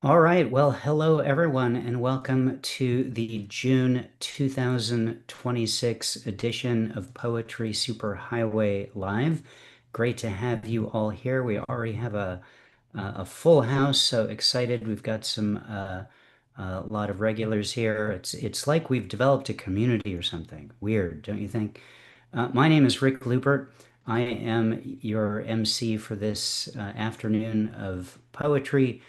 All right. Well, hello everyone, and welcome to the June 2026 edition of Poetry Superhighway Live. Great to have you all here. We already have a full house, so excited. We've got a lot of regulars here. It's like we've developed a community or something. Weird, don't you think? My name is Rick Lupert. I am your MC for this afternoon of poetry.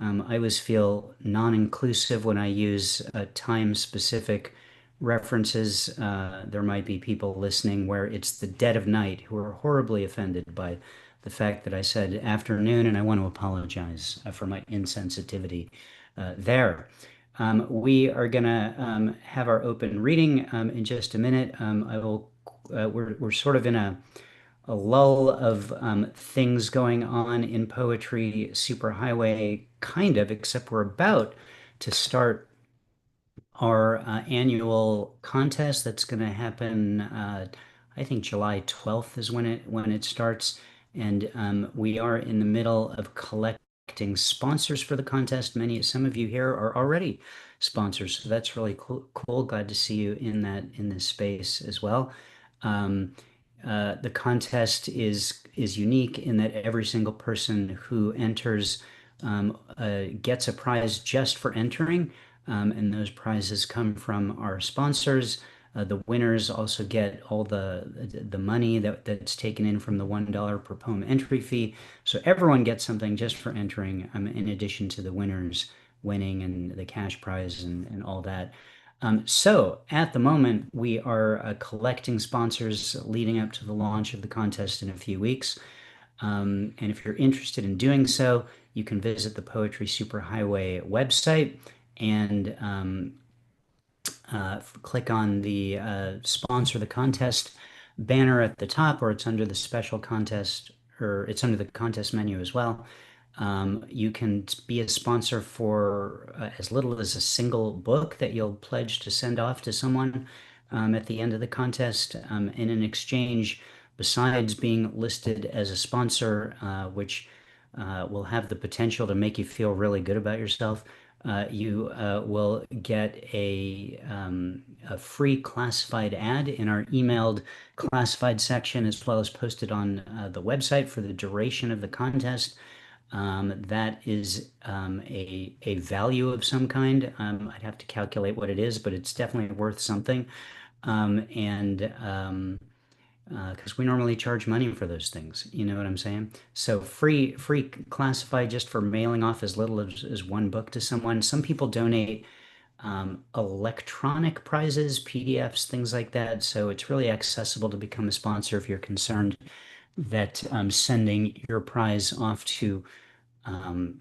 I always feel non-inclusive when I use time-specific references. There might be people listening where it's the dead of night who are horribly offended by the fact that I said afternoon, and I want to apologize for my insensitivity there. We are going to have our open reading in just a minute. We're sort of in a lull of things going on in poetry superhighway, kind of, except we're about to start our annual contest that's going to happen. I think July 12th is when it starts, and we are in the middle of collecting sponsors for the contest. Some of you here are already sponsors, so that's really cool. Glad to see you in this space as well. Um, the contest is unique in that every single person who enters gets a prize just for entering, and those prizes come from our sponsors. The winners also get all the money that's taken in from the $1 per poem entry fee. So everyone gets something just for entering, in addition to the winners winning and the cash prize and all that. So at the moment, we are collecting sponsors leading up to the launch of the contest in a few weeks. And if you're interested in doing so, you can visit the Poetry Superhighway website and click on the sponsor the contest banner at the top, or it's under the special contest, or it's under the contest menu as well. You can be a sponsor for as little as a single book that you'll pledge to send off to someone at the end of the contest. And in exchange, besides being listed as a sponsor, which will have the potential to make you feel really good about yourself, you will get a free classified ad in our emailed classified section, as well as posted on the website for the duration of the contest. That is a value of some kind. I'd have to calculate what it is, but it's definitely worth something. And because we normally charge money for those things, you know what I'm saying? So free classified just for mailing off as little as one book to someone. Some people donate electronic prizes, PDFs, things like that. So it's really accessible to become a sponsor if you're concerned that sending your prize off to um,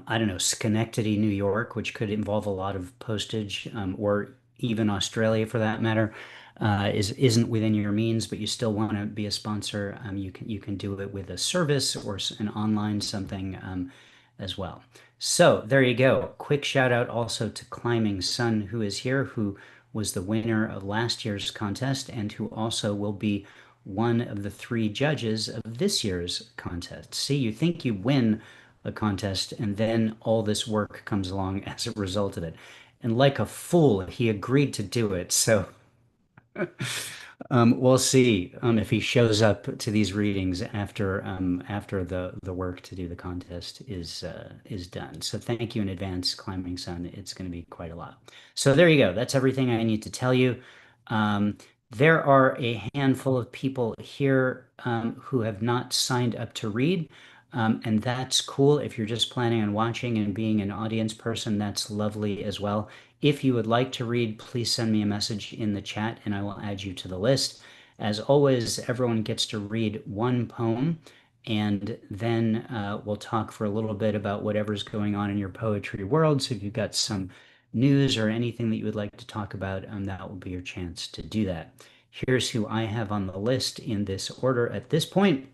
I don't know, Schenectady, New York, which could involve a lot of postage, or even Australia for that matter, isn't within your means, but you still want to be a sponsor. You can do it with a service or an online something as well. So there you go. Quick shout out also to Climbing Sun, who is here, who was the winner of last year's contest and who also will be one of the three judges of this year's contest. See, you think you win a contest, and then all this work comes along as a result of it. And like a fool, he agreed to do it. So we'll see if he shows up to these readings after the work to do the contest is done. So thank you in advance, Climbing Sun. It's going to be quite a lot. So there you go. That's everything I need to tell you. Um, there are a handful of people here who have not signed up to read. And that's cool. If you're just planning on watching and being an audience person, that's lovely as well. If you would like to read, please send me a message in the chat and I will add you to the list. As always, everyone gets to read one poem, and then we'll talk for a little bit about whatever's going on in your poetry world. So if you've got some news or anything that you would like to talk about, that will be your chance to do that. Here's who I have on the list in this order at this point.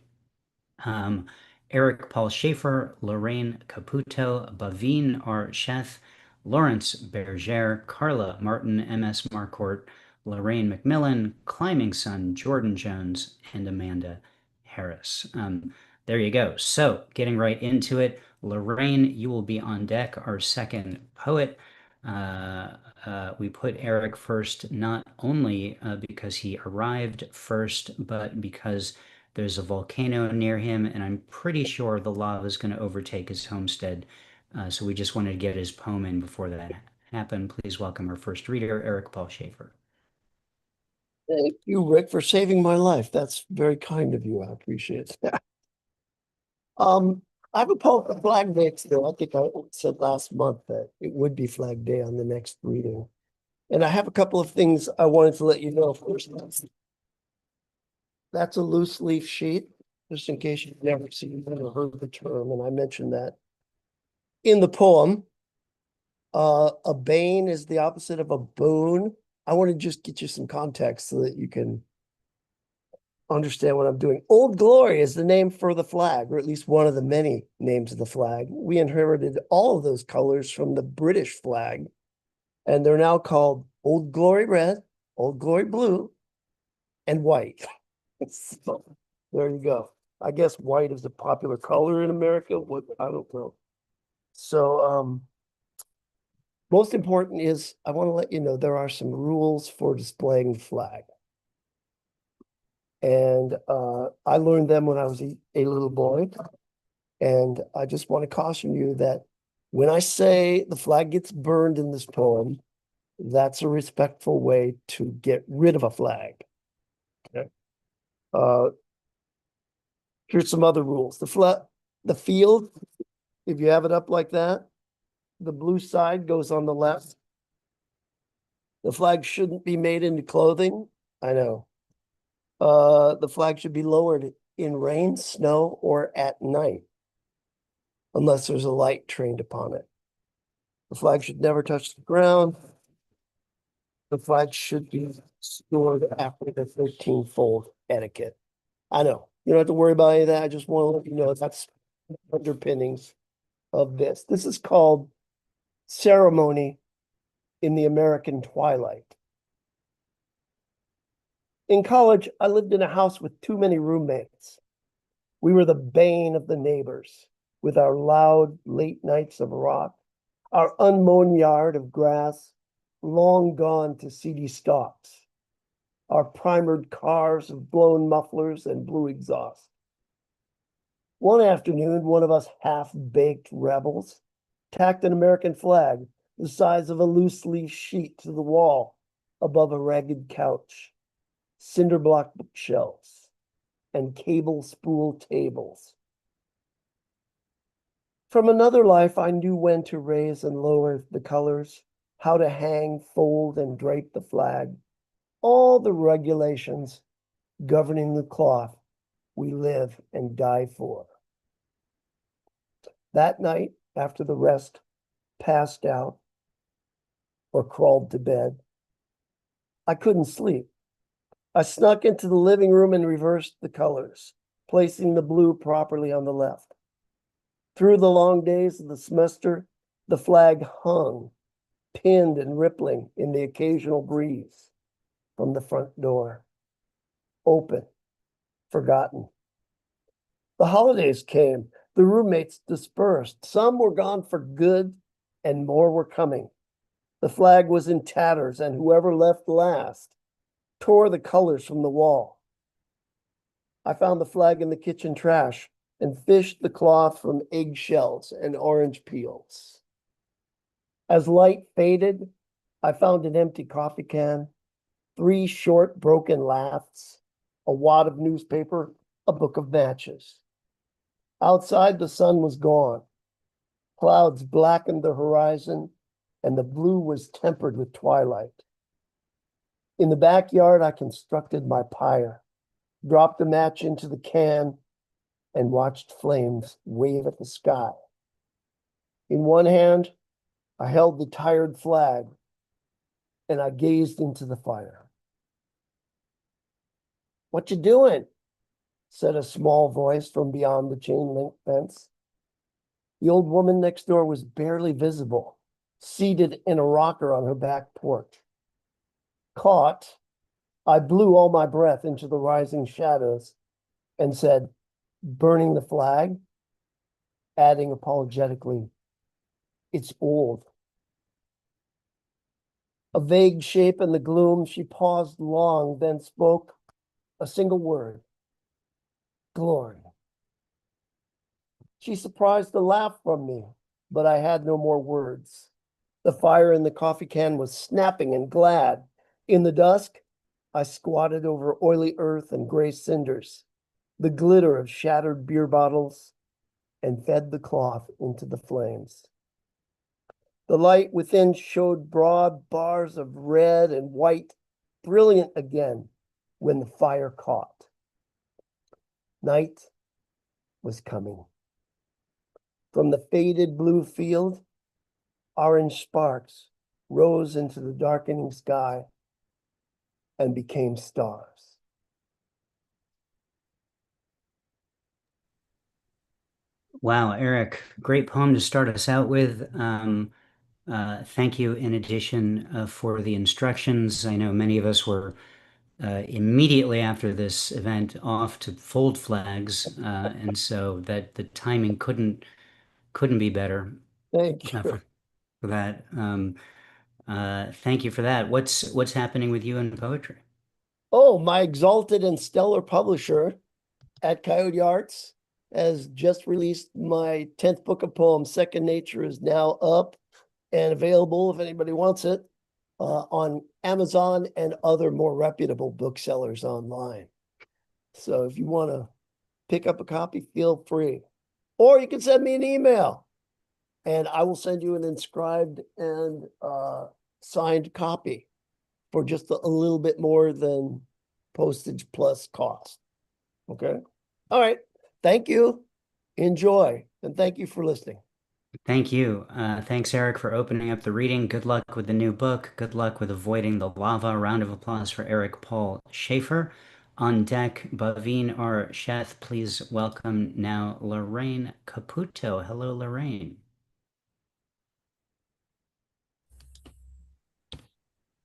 Um, Eric Paul Shaffer, Lorraine Caputo, Bhavin R. Sheth, Lawrence Berger, Carla Martin, MS Marquart, Lorraine McMillan, Climbing Sun, Jordan Jones, and Amanda Harris. There you go. So getting right into it, Lorraine, you will be on deck, our second poet. We put Eric first, not only because he arrived first, but because there's a volcano near him, and I'm pretty sure the lava is going to overtake his homestead. So we just wanted to get his poem in before that happened. Please welcome our first reader, Eric Paul Shaffer. Thank you, Rick, for saving my life. That's very kind of you. I appreciate that. I have a poem for Flag Day today. I think I said last month that it would be Flag Day on the next reading. And I have a couple of things I wanted to let you know first. That's a loose leaf sheet, just in case you've never seen or heard the term, and I mentioned that. In the poem, a bane is the opposite of a boon. I want to just get you some context so that you can understand what I'm doing. Old Glory is the name for the flag, or at least one of the many names of the flag. We inherited all of those colors from the British flag, and they're now called Old Glory Red, Old Glory Blue, and white. So there you go. I guess white is a popular color in America. What, I don't know. So most important is I want to let you know there are some rules for displaying the flag. And I learned them when I was a little boy. And I just want to caution you that when I say the flag gets burned in this poem, that's a respectful way to get rid of a flag. Okay. Here's some other rules. The field, if you have it up like that, the blue side goes on the left. The flag shouldn't be made into clothing. I know. The flag should be lowered in rain, snow, or at night, unless there's a light trained upon it. The flag should never touch the ground. The flag should be stored after the 13-fold etiquette. I know. You don't have to worry about any of that. I just want to let you know that's underpinnings of this. This is called ceremony in the American twilight. In college, I lived in a house with too many roommates. We were the bane of the neighbors, with our loud late nights of rock, our unmown yard of grass, long gone to seedy stalks, our primered cars of blown mufflers and blue exhaust. One afternoon, one of us half-baked rebels tacked an American flag the size of a loose leaf sheet to the wall above a ragged couch, cinder block bookshelves, and cable spool tables. From another life, I knew when to raise and lower the colors, how to hang, fold, and drape the flag, all the regulations governing the cloth we live and die for. That night, after the rest passed out or crawled to bed, I couldn't sleep. I snuck into the living room and reversed the colors, placing the blue properly on the left. Through the long days of the semester, the flag hung, pinned and rippling in the occasional breeze from the front door. Open, forgotten. The holidays came. The roommates dispersed. Some were gone for good, and more were coming. The flag was in tatters, and whoever left last tore the colors from the wall. I found the flag in the kitchen trash and fished the cloth from eggshells and orange peels. As light faded, I found an empty coffee can, 3 short broken laths, a wad of newspaper, a book of matches. Outside, the sun was gone. Clouds blackened the horizon, and the blue was tempered with twilight. In the backyard, I constructed my pyre, dropped a match into the can, and watched flames wave at the sky. In one hand, I held the tired flag, and I gazed into the fire. "What you doing?" said a small voice from beyond the chain-link fence. The old woman next door was barely visible, seated in a rocker on her back porch. Caught, I blew all my breath into the rising shadows and said, "Burning the flag?" adding apologetically, "It's old." A vague shape in the gloom, she paused long, then spoke a single word: "Glory." She surprised a laugh from me, but I had no more words. The fire in the coffee can was snapping and glad. In the dusk, I squatted over oily earth and gray cinders, the glitter of shattered beer bottles, and fed the cloth into the flames. The light within showed broad bars of red and white, brilliant again when the fire caught. Night was coming. From the faded blue field, orange sparks rose into the darkening sky and became stars. Wow, Eric, great poem to start us out with. Thank you in addition for the instructions. I know many of us were immediately after this event off to fold flags, and so that the timing couldn't be better Thank uh, you. for, for that. Thank you for that. What's happening with you in poetry? Oh, my exalted and stellar publisher at Coyote Arts has just released my 10th book of poems. Second Nature is now up and available if anybody wants it on Amazon and other more reputable booksellers online. So if you want to pick up a copy, feel free. Or you can send me an email and I will send you an inscribed and signed copy for just a little bit more than postage plus cost. Okay. All right. Thank you. Enjoy. And thank you for listening. Thank you. Thanks, Eric, for opening up the reading. Good luck with the new book. Good luck with avoiding the lava. Round of applause for Eric Paul Shaffer. On deck, Bhavin or Sheth, please welcome now Lorraine Caputo. Hello, Lorraine.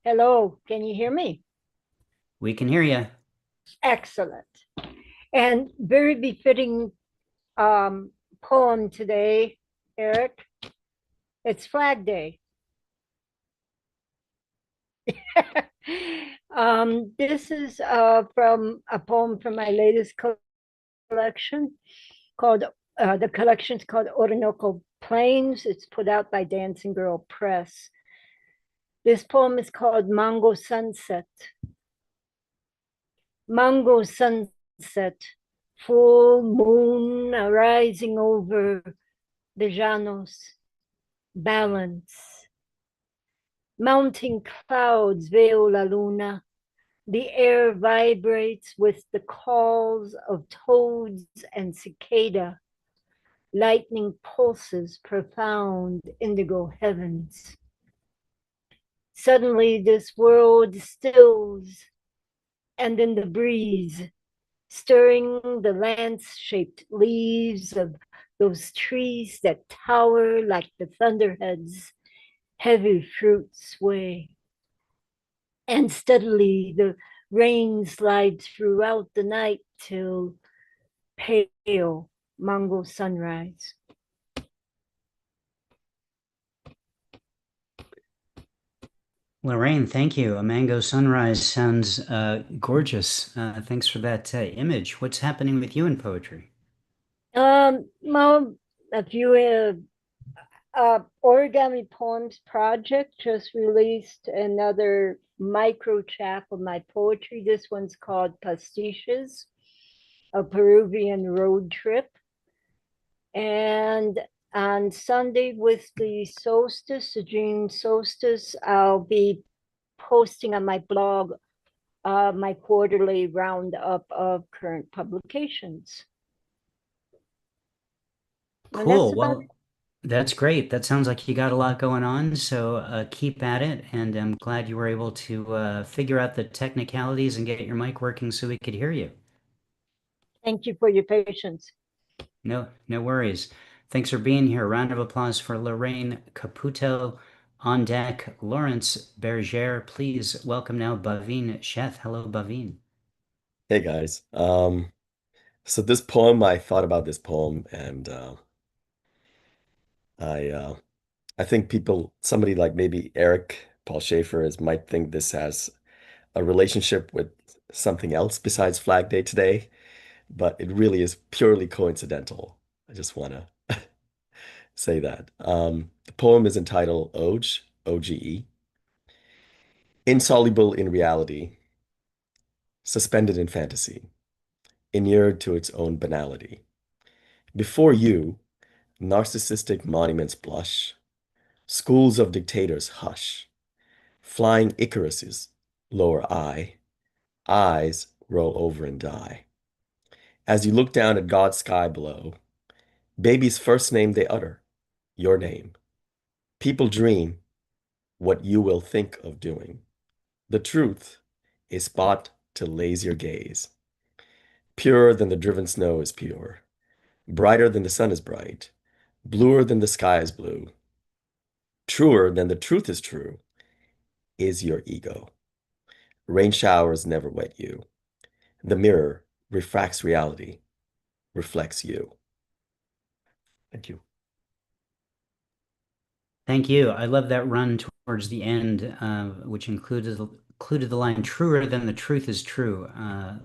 Hello, can you hear me? We can hear you. Excellent. And very befitting poem today, Eric. It's Flag Day. This is from a poem from my latest collection called, the collection's called Orinoco Plains. It's put out by Dancing Girl Press. This poem is called Mango Sunset. Mango sunset, full moon rising over the llanos, balance. Mounting clouds veil la luna. The air vibrates with the calls of toads and cicada. Lightning pulses profound indigo heavens. Suddenly this world stills, and in the breeze, stirring the lance-shaped leaves of those trees that tower like the thunderheads, heavy fruit sway. And steadily the rain slides throughout the night till pale mango sunrise. Lorraine, thank you. A mango sunrise sounds gorgeous. Thanks for that image. What's happening with you in poetry? Well, a few Origami Poems Project just released another micro chap of my poetry. This one's called Pastiches, a Peruvian road trip. And on Sunday with the solstice, the June solstice, I'll be posting on my blog my quarterly roundup of current publications. And that's Cool. about Well, that's great. That sounds like you got a lot going on. So keep at it. And I'm glad you were able to figure out the technicalities and get your mic working so we could hear you. Thank you for your patience. No worries. Thanks for being here. Round of applause for Lorraine Caputo. On deck, Lawrence Berger. Please welcome now Bhavin Sheth. Hello, Bhavin. Hey guys. So this poem, I thought about this poem and I I think somebody like maybe Eric Paul Schaefer might think this has a relationship with something else besides Flag Day today, but it really is purely coincidental. I just want to say that. The poem is entitled Oge, O-G-E. Insoluble in reality, suspended in fantasy, inured to its own banality. Before you, narcissistic monuments blush, schools of dictators hush, flying Icaruses lower eyes roll over and die. As you look down at God's sky below, baby's first name they utter, your name. People dream what you will think of doing. The truth, a spot to laze your gaze. Purer than the driven snow is pure, brighter than the sun is bright, bluer than the sky is blue, truer than the truth is true, is your ego. Rain showers never wet you. The mirror refracts reality, reflects you. Thank you. Thank you. I love that run towards the end, which included the line "truer than the truth is true."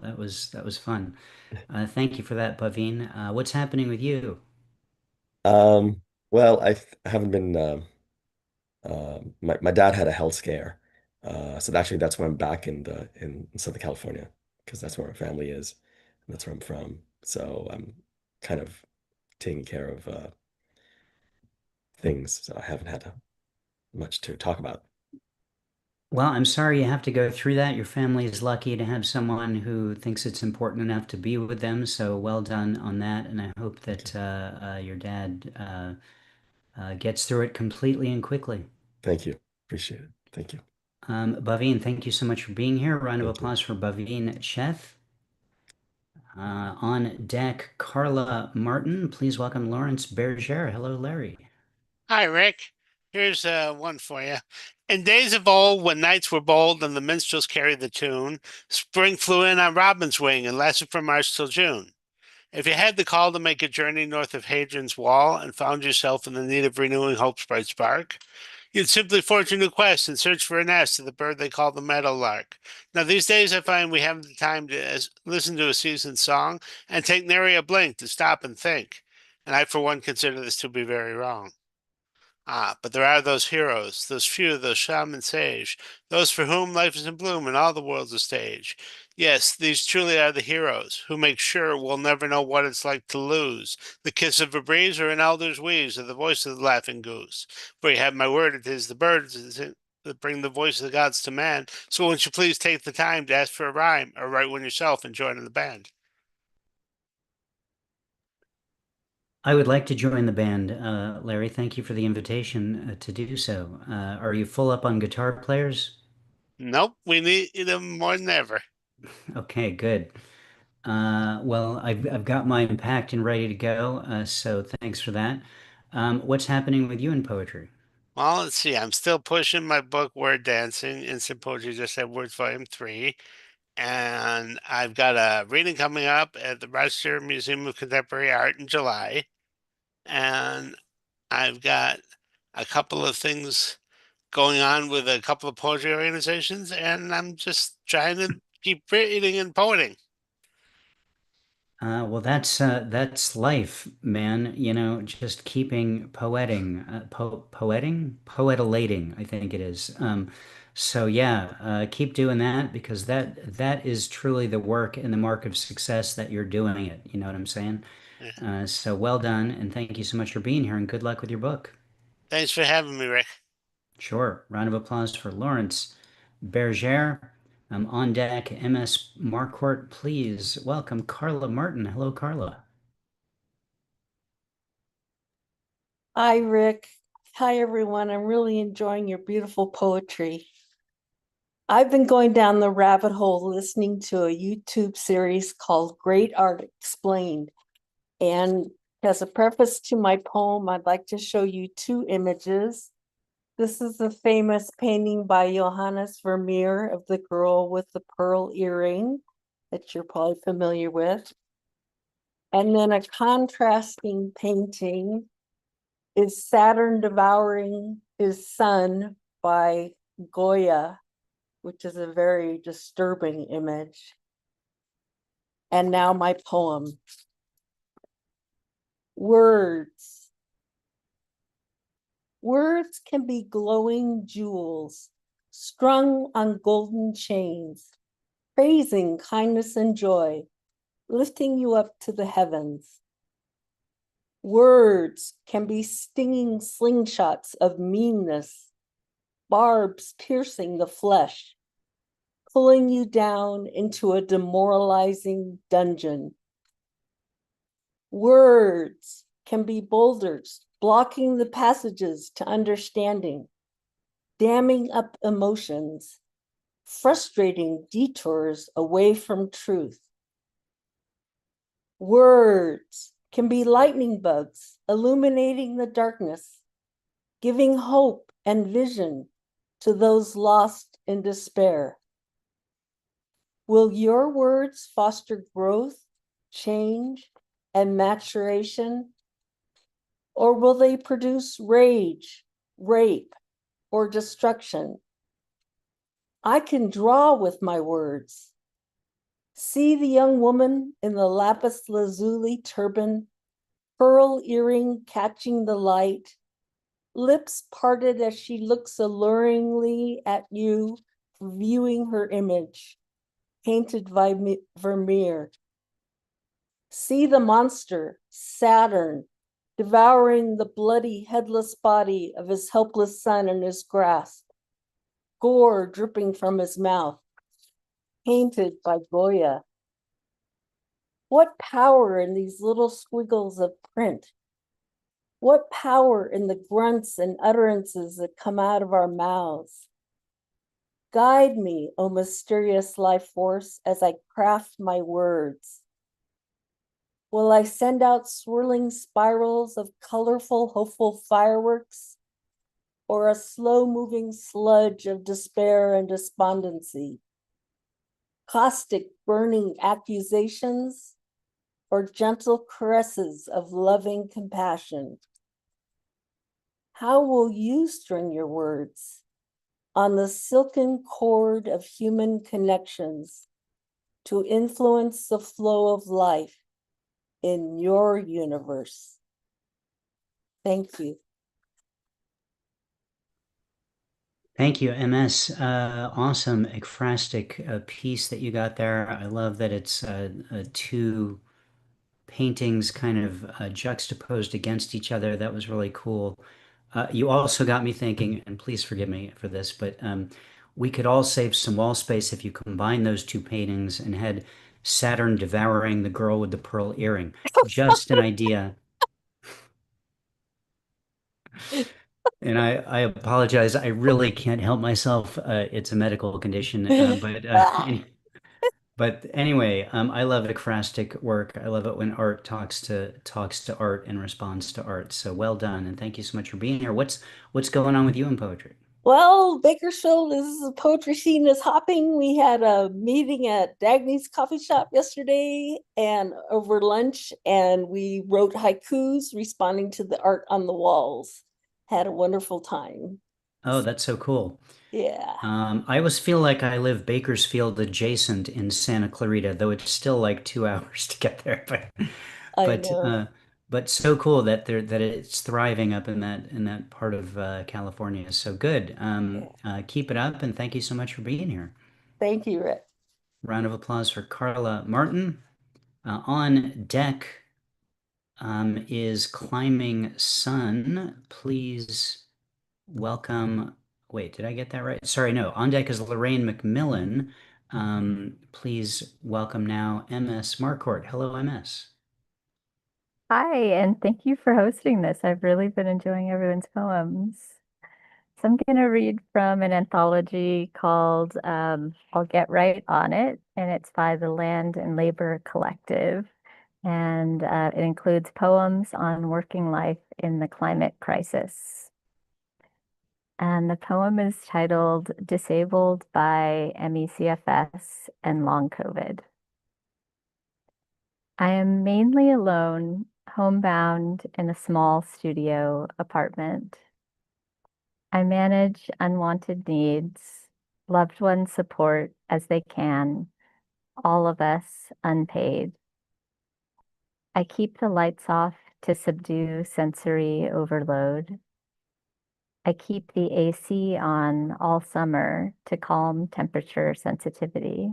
That was fun. Thank you for that, Bhavin. What's happening with you? Well, I haven't been. My dad had a health scare, so actually that's why I'm back in Southern California because that's where my family is, and that's where I'm from. So I'm kind of taking care of things. So I haven't had much to talk about. Well, I'm sorry you have to go through that. Your family is lucky to have someone who thinks it's important enough to be with them. So well done on that, and I hope that your dad gets through it completely and quickly. Thank you. Appreciate it. Thank you. Bhavin, thank you so much for being here. Round of Thank you. applause for Bhavin Sheth. On deck, Carla Martin. Please welcome Lawrence Berger. Hello, Larry. Hi, Rick. Here's one for you. In days of old, when knights were bold and the minstrels carried the tune, spring flew in on robin's wing and lasted from March till June. If you had the call to make a journey north of Hadrian's Wall and found yourself in the need of renewing hope's bright spark, you'd simply forge a new quest and search for a nest of the bird they call the meadowlark. Now, these days, I find we haven't the time to listen to a seasoned song and take nary a blink to stop and think. And I, for one, consider this to be very wrong. But there are those heroes, those few, those shaman sage, those for whom life is in bloom and all the world's a stage. Yes, these truly are the heroes who make sure we'll never know what it's like to lose the kiss of a breeze or an elder's wheeze or the voice of the laughing goose. For you have my word, it is the birds that bring the voice of the gods to man. So won't you please take the time to ask for a rhyme or write one yourself and join in the band? I would like to join the band, Larry. Thank you for the invitation to do so. Are you full up on guitar players? Nope, we need them more than ever. Okay, good. Well, I've got mine packed and ready to go, so thanks for that. What's happening with you in poetry? Well, let's see. I'm still pushing my book, Word Dancing, Instant Poetry Just Said Words Volume 3. And I've got a reading coming up at the Rochester Museum of Contemporary Art in July. And I've got a couple of things going on with a couple of poetry organizations. And I'm just trying to keep reading and poeting. Well, that's life, man. You know, just keeping poeting, poetilating, I think it is. So yeah, keep doing that because that is truly the work and the mark of success that you're doing it. You know what I'm saying? Yeah. So well done, and thank you so much for being here, and good luck with your book. Thanks for having me, Rick. Sure. Round of applause for Lawrence Berger. On deck, MS Marquart, please welcome Carla Martin. Hello, Carla. Hi, Rick. Hi, everyone. I'm really enjoying your beautiful poetry. I've been going down the rabbit hole listening to a YouTube series called Great Art Explained. And as a preface to my poem, I'd like to show you two images. This is a famous painting by Johannes Vermeer of the girl with the pearl earring that you're probably familiar with. And then a contrasting painting is Saturn Devouring His Sun by Goya, which is a very disturbing image. And now my poem. Words. Words can be glowing jewels strung on golden chains, praising kindness and joy, lifting you up to the heavens. Words can be stinging slingshots of meanness, barbs piercing the flesh, pulling you down into a demoralizing dungeon. Words can be boulders blocking the passages to understanding, damming up emotions, frustrating detours away from truth. Words can be lightning bugs illuminating the darkness, giving hope and vision to those lost in despair. Will your words foster growth, change, and maturation? Or will they produce rage, rape, or destruction? I can draw with my words. See the young woman in the lapis lazuli turban, pearl earring catching the light, lips parted as she looks alluringly at you, viewing her image, painted by Vermeer. See the monster, Saturn, devouring the bloody, headless body of his helpless son in his grasp, gore dripping from his mouth, painted by Goya. What power in these little squiggles of print? What power in the grunts and utterances that come out of our mouths? Guide me, O mysterious life force, as I craft my words. Will I send out swirling spirals of colorful, hopeful fireworks, or a slow-moving sludge of despair and despondency? Caustic, burning accusations, or gentle caresses of loving compassion? How will you string your words on the silken cord of human connections to influence the flow of life in your universe? Thank you. Thank you, MS. Awesome ekphrastic piece that you got there. I love that it's two paintings kind of juxtaposed against each other. That was really cool. You also got me thinking, and please forgive me for this, but we could all save some wall space if you combine those two paintings and had Saturn devouring the girl with the pearl earring. Just an idea. And I apologize. I really can't help myself. It's a medical condition. But anyway, I love ekphrastic work. I love it when art talks to art and responds to art. So well done, and thank you so much for being here. What's going on with you in poetry? Well, Bakersfield is the poetry scene is hopping. We had a meeting at Dagny's coffee shop yesterday and over lunch, and we wrote haikus responding to the art on the walls. Had a wonderful time. Oh, that's so cool. Yeah. I always feel like I live Bakersfield adjacent in Santa Clarita, though it's still like 2 hours to get there. I But know. but so cool that that it's thriving up in that part of California. So good. Keep it up, and thank you so much for being here. Thank you, Rick. Round of applause for Carla Martin. On deck is Climbing Sun. Please welcome. Wait, did I get that right? Sorry, no. On deck is Lorraine McMillan. Please welcome now MS Marquart. Hello, MS. Hi, and thank you for hosting this. I've really been enjoying everyone's poems. So I'm going to read from an anthology called I'll Get Right on It, and it's by the Land and Labor Collective. And it includes poems on working life in the climate crisis. And the poem is titled Disabled by MECFS and Long COVID. I am mainly alone homebound in a small studio apartment. I manage unwanted needs, loved one support as they can, all of us unpaid. I keep the lights off to subdue sensory overload. I keep the AC on all summer to calm temperature sensitivity.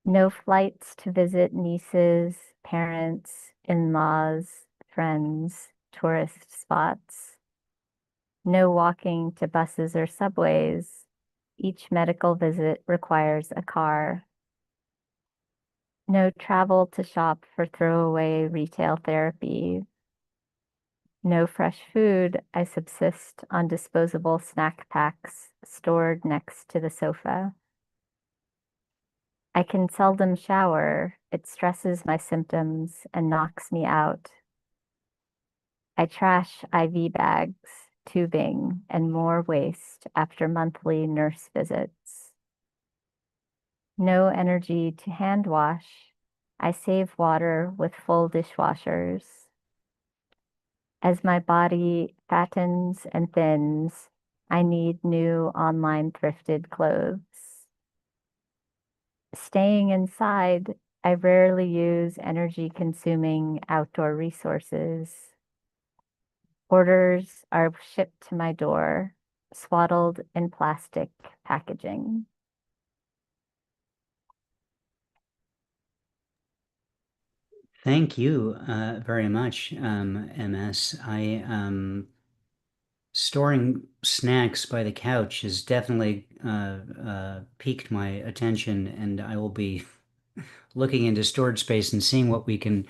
No flights to visit nieces, parents, in-laws, friends, tourist spots. No walking to buses or subways. Each medical visit requires a car. No travel to shop for throwaway retail therapy. No fresh food. I subsist on disposable snack packs stored next to the sofa. I can seldom shower. It stresses my symptoms and knocks me out. I trash IV bags, tubing, and more waste after monthly nurse visits. No energy to hand wash. I save water with full dishwashers. As my body fattens and thins, I need new online thrifted clothes. Staying inside, I rarely use energy-consuming outdoor resources. Orders are shipped to my door, swaddled in plastic packaging. Thank you very much, MS. Storing snacks by the couch has definitely piqued my attention, and I will be looking into storage space and seeing what we can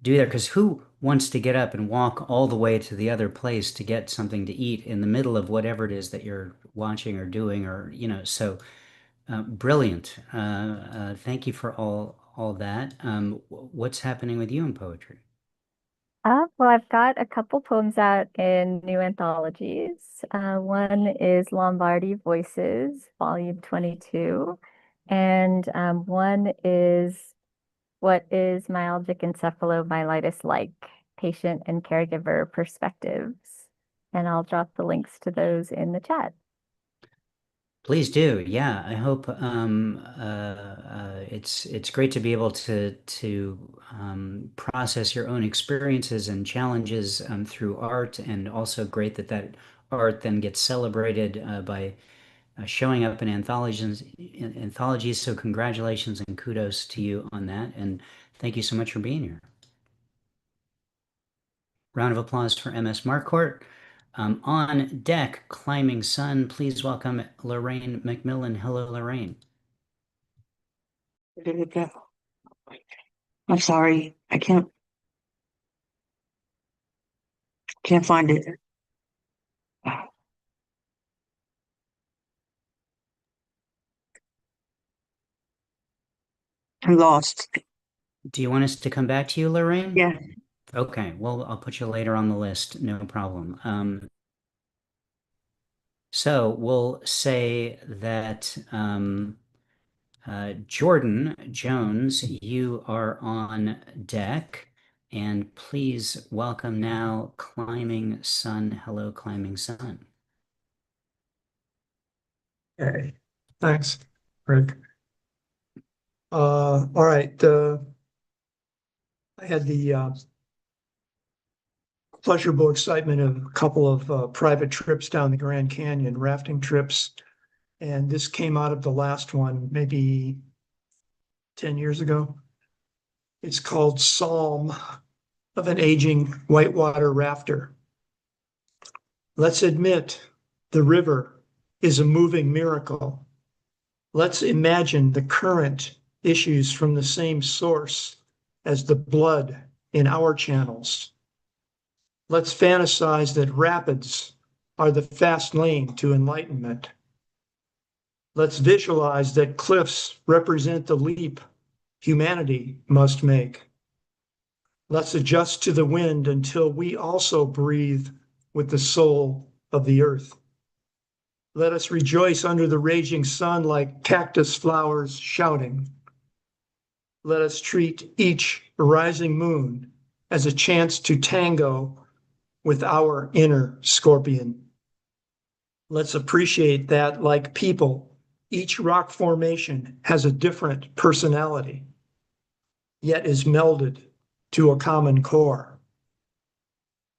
do there. Because who wants to get up and walk all the way to the other place to get something to eat in the middle of whatever it is that you're watching or doing, or so brilliant. Thank you for all that. What's happening with you in poetry? Well, I've got a couple poems out in new anthologies. One is Lombardy Voices, Volume 22, and one is What is Myalgic Encephalomyelitis Like? Patient and Caregiver Perspectives. And I'll drop the links to those in the chat. Please do. Yeah, I hope it's great to be able to process your own experiences and challenges through art, and also great that that art then gets celebrated by showing up in anthologies. So congratulations and kudos to you on that, and thank you so much for being here. Round of applause for MS Marquart. On deck, Climbing Sun, please welcome Lorraine McMillan. Hello, Lorraine. I'm sorry, I can't find it. I'm lost. Do you want us to come back to you, Lorraine? Yeah. Okay, well, I'll put you later on the list, no problem. So we'll say that Jordan Jones, you are on deck, and please welcome now Climbing Sun. Hello, Climbing Sun. Okay, thanks, Rick. All right, I had the pleasurable excitement of a couple of private trips down the Grand Canyon, rafting trips, and this came out of the last one, maybe 10 years ago. It's called Psalm of an Aging Whitewater Rafter. Let's admit the river is a moving miracle. Let's imagine the current issues from the same source as the blood in our channels. Let's fantasize that rapids are the fast lane to enlightenment. Let's visualize that cliffs represent the leap humanity must make. Let's adjust to the wind until we also breathe with the soul of the earth. Let us rejoice under the raging sun like cactus flowers shouting. Let us treat each rising moon as a chance to tango with our inner scorpion. Let's appreciate that, like people, each rock formation has a different personality, yet is melded to a common core.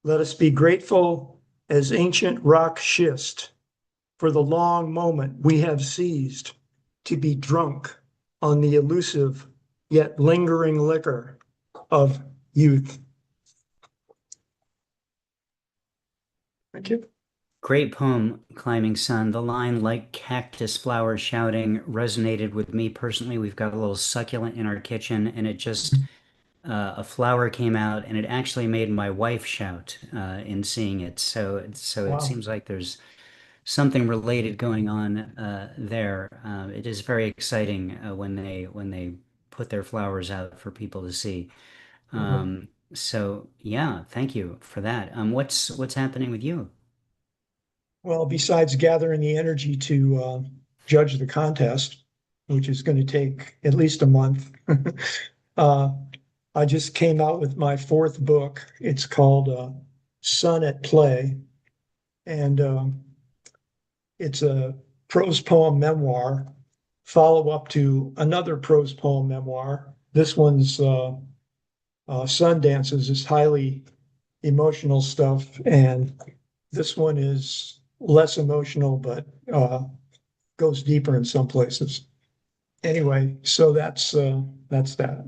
Let us be grateful as ancient rock schist for the long moment we have seized to be drunk on the elusive yet lingering liquor of youth. Thank you. Great poem, Climbing Sun. The line, like cactus flowers shouting, resonated with me personally. We've got a little succulent in our kitchen, and it just, a flower came out, and it actually made my wife shout in seeing it. So Wow. it seems like there's something related going on there. It is very exciting when they put their flowers out for people to see. So yeah, thank you for that. What's happening with you? Well, besides gathering the energy to judge the contest, which is going to take at least a month, uh, I just came out with my fourth book. It's called Sun at Play, and it's a prose poem memoir, follow up to another prose poem memoir. This one's Sun Dances is highly emotional stuff, and this one is less emotional, but goes deeper in some places. Anyway, so that's that.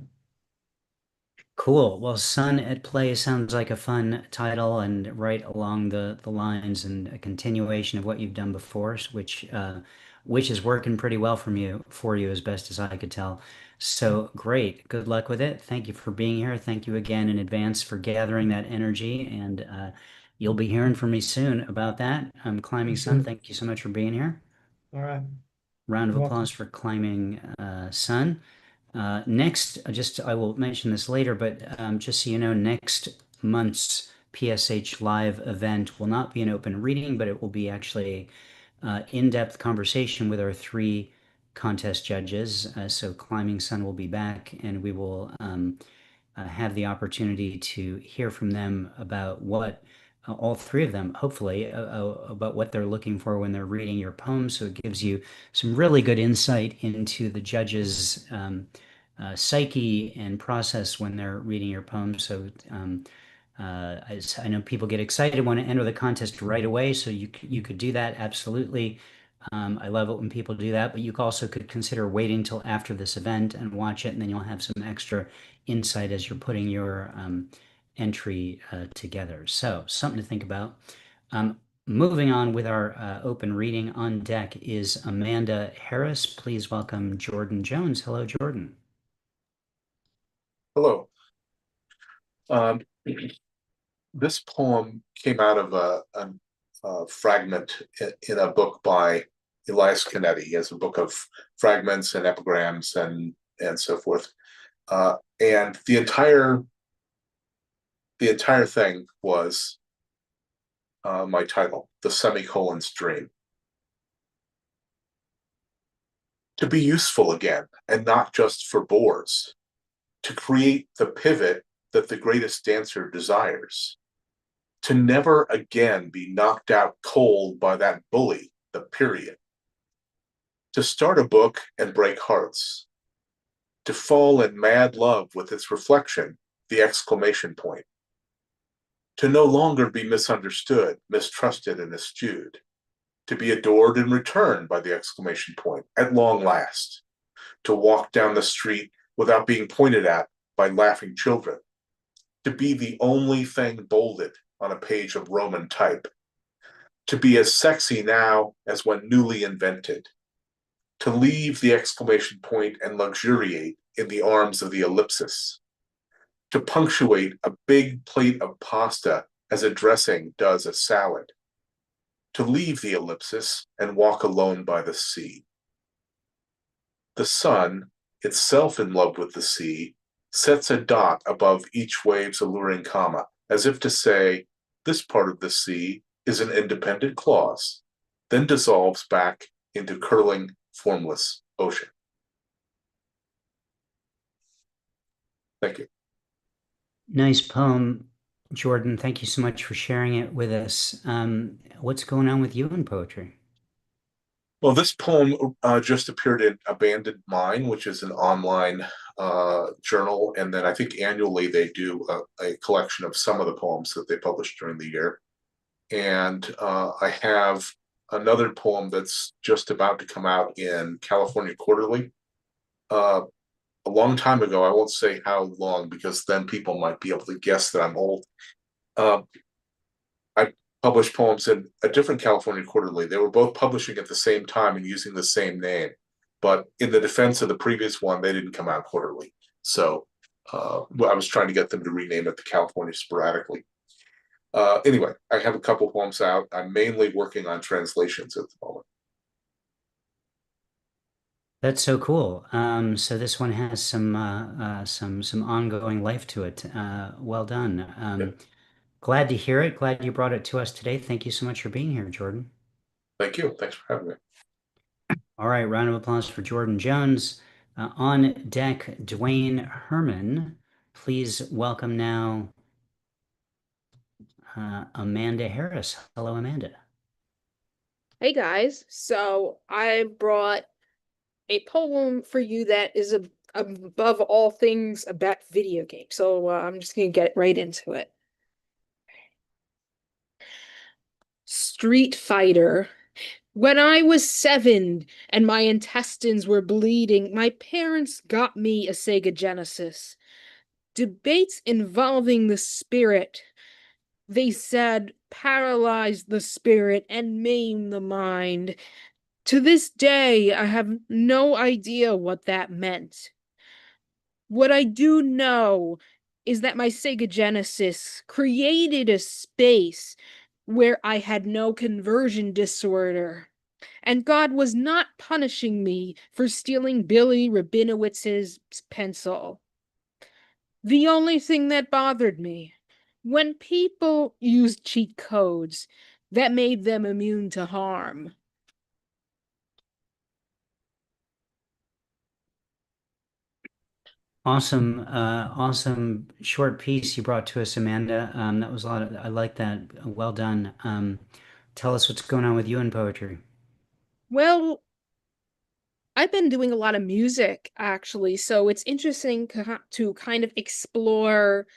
Cool. Well, Sun at Play sounds like a fun title and right along the lines and a continuation of what you've done before, which is working pretty well for you as best as I could tell. So great. Good luck with it. Thank you for being here. Thank you again in advance for gathering that energy, and you'll be hearing from me soon about that. Climbing Sun, thank you so much for being here. All right. Round of You're applause for Climbing Sun. Next, I will mention this later, but just so you know, next month's PSH Live event will not be an open reading, but it will be actually in-depth conversation with our three contest judges. So Climbing Sun will be back, and we will have the opportunity to hear from them about what all three of them, hopefully, about what they're looking for when they're reading your poems. So it gives you some really good insight into the judges' psyche and process when they're reading your poems. So I know people get excited, want to enter the contest right away. So you could do that, absolutely. I love it when people do that, but you also could consider waiting till after this event and watch it, and then you'll have some extra insight as you're putting your entry together. So something to think about. Moving on with our open reading, on deck is Amanda Harris. Please welcome Jordan Jones. Hello, Jordan. Hello. This poem came out of a fragment in a book by Elias Canetti. He has a book of fragments and epigrams and so forth. And the entire thing was my title, The Semicolon's Dream. To be useful again, and not just for bores. To create the pivot that the greatest dancer desires. To never again be knocked out cold by that bully, the period. To start a book and break hearts. To fall in mad love with its reflection, the exclamation point. To no longer be misunderstood, mistrusted, and eschewed. To be adored in return by the exclamation point, at long last. To walk down the street without being pointed at by laughing children. To be the only thing bolded on a page of Roman type. To be as sexy now as when newly invented. To leave the exclamation point and luxuriate in the arms of the ellipsis. To punctuate a big plate of pasta as a dressing does a salad. To leave the ellipsis and walk alone by the sea. The sun, itself in love with the sea, sets a dot above each wave's alluring comma, as if to say, this part of the sea is an independent clause, then dissolves back into curling, formless ocean. Thank you. Nice poem, Jordan. Thank you so much for sharing it with us. What's going on with you in poetry? Well, this poem just appeared in Abandoned Mine, which is an online journal. And then I think annually they do a collection of some of the poems that they publish during the year. And I have another poem that's just about to come out in California Quarterly. A long time ago, I won't say how long because then people might be able to guess that I'm old. Uh, I published poems in a different California Quarterly. They were both publishing at the same time and using the same name. But in the defense of the previous one, they didn't come out quarterly. So I was trying to get them to rename it the California Sporadically. Anyway, I have a couple poems out. I'm mainly working on translations at the moment. That's so cool. So this one has some ongoing life to it. Well done. Yeah. Glad to hear it. Glad you brought it to us today. Thank you so much for being here, Jordan. Thank you. Thanks for having me. All right, round of applause for Jordan Jones. On deck, Duane Herrmann. Please welcome now Amanda Harris. Hello, Amanda. Hey guys, so I brought a poem for you that is above all things about video games. So I'm just gonna get right into it. Street Fighter. When I was 7 and my intestines were bleeding, my parents got me a Sega Genesis. Debates involving the spirit, they said, paralyze the spirit and maim the mind. To this day, I have no idea what that meant. What I do know is that my Sega Genesis created a space where I had no conversion disorder, and God was not punishing me for stealing Billy Rabinowitz's pencil. The only thing that bothered me, when people used cheat codes that made them immune to harm. Awesome short piece you brought to us, Amanda. That was a lot I like that. Well done. Tell us what's going on with you in poetry. Well, I've been doing a lot of music actually, so it's interesting to kind of explore,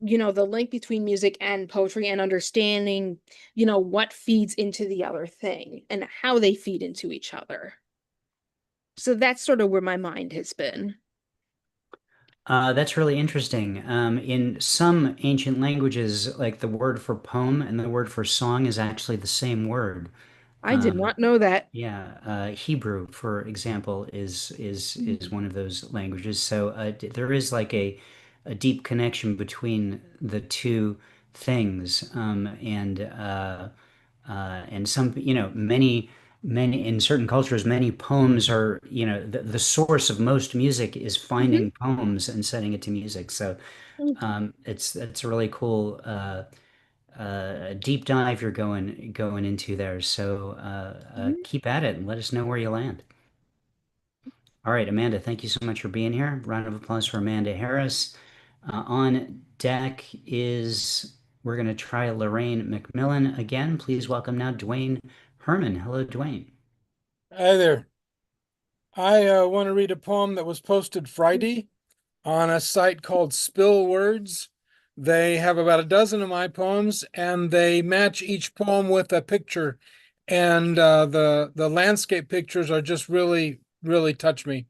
the link between music and poetry and understanding, what feeds into the other thing and how they feed into each other. So that's sort of where my mind has been. That's really interesting. In some ancient languages, like the word for poem and the word for song is actually the same word. I did not know that. Yeah, Hebrew, for example, is one of those languages. So there is like a deep connection between the two things, and some, many in certain cultures, many poems are, the source of most music is finding poems and setting it to music. So it's a really cool deep dive you're going into there. So keep at it and let us know where you land. All right, Amanda, thank you so much for being here. Round of applause for Amanda Harris. On deck is we're going to try Lorraine McMillan again. Please welcome now Duane Herrmann. Hello, Duane. Hi there. I want to read a poem that was posted Friday on a site called Spill Words. They have about a dozen of my poems, and they match each poem with a picture. And the landscape pictures are just really, really touch me.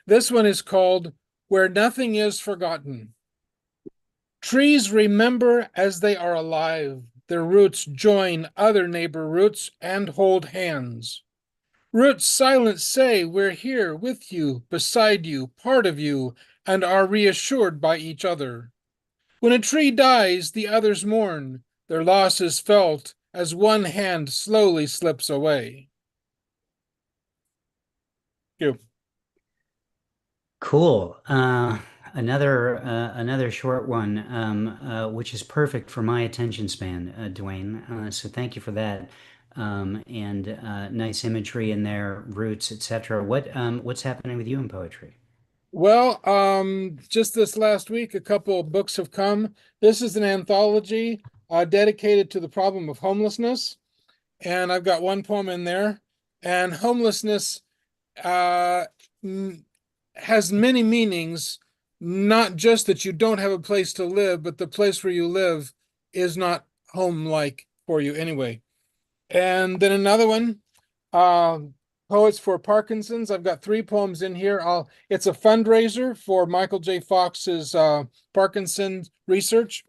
This one is called Where Nothing Is Forgotten. Trees remember as they are alive. Their roots join other neighbor roots and hold hands. Roots silent say, we're here with you, beside you, part of you, and are reassured by each other. When a tree dies, the others mourn. Their loss is felt as one hand slowly slips away. Thank you. Cool. Another short one, which is perfect for my attention span, Duane. So thank you for that. And nice imagery in there, roots, etc. What's happening with you in poetry? Well, just this last week, a couple of books have come. This is an anthology dedicated to the problem of homelessness, and I've got one poem in there. And homelessness has many meanings, not just that you don't have a place to live, but the place where you live is not home-like for you anyway. And then another one, Poets for Parkinson's. I've got 3 poems in here. It's a fundraiser for Michael J. Fox's Parkinson's research.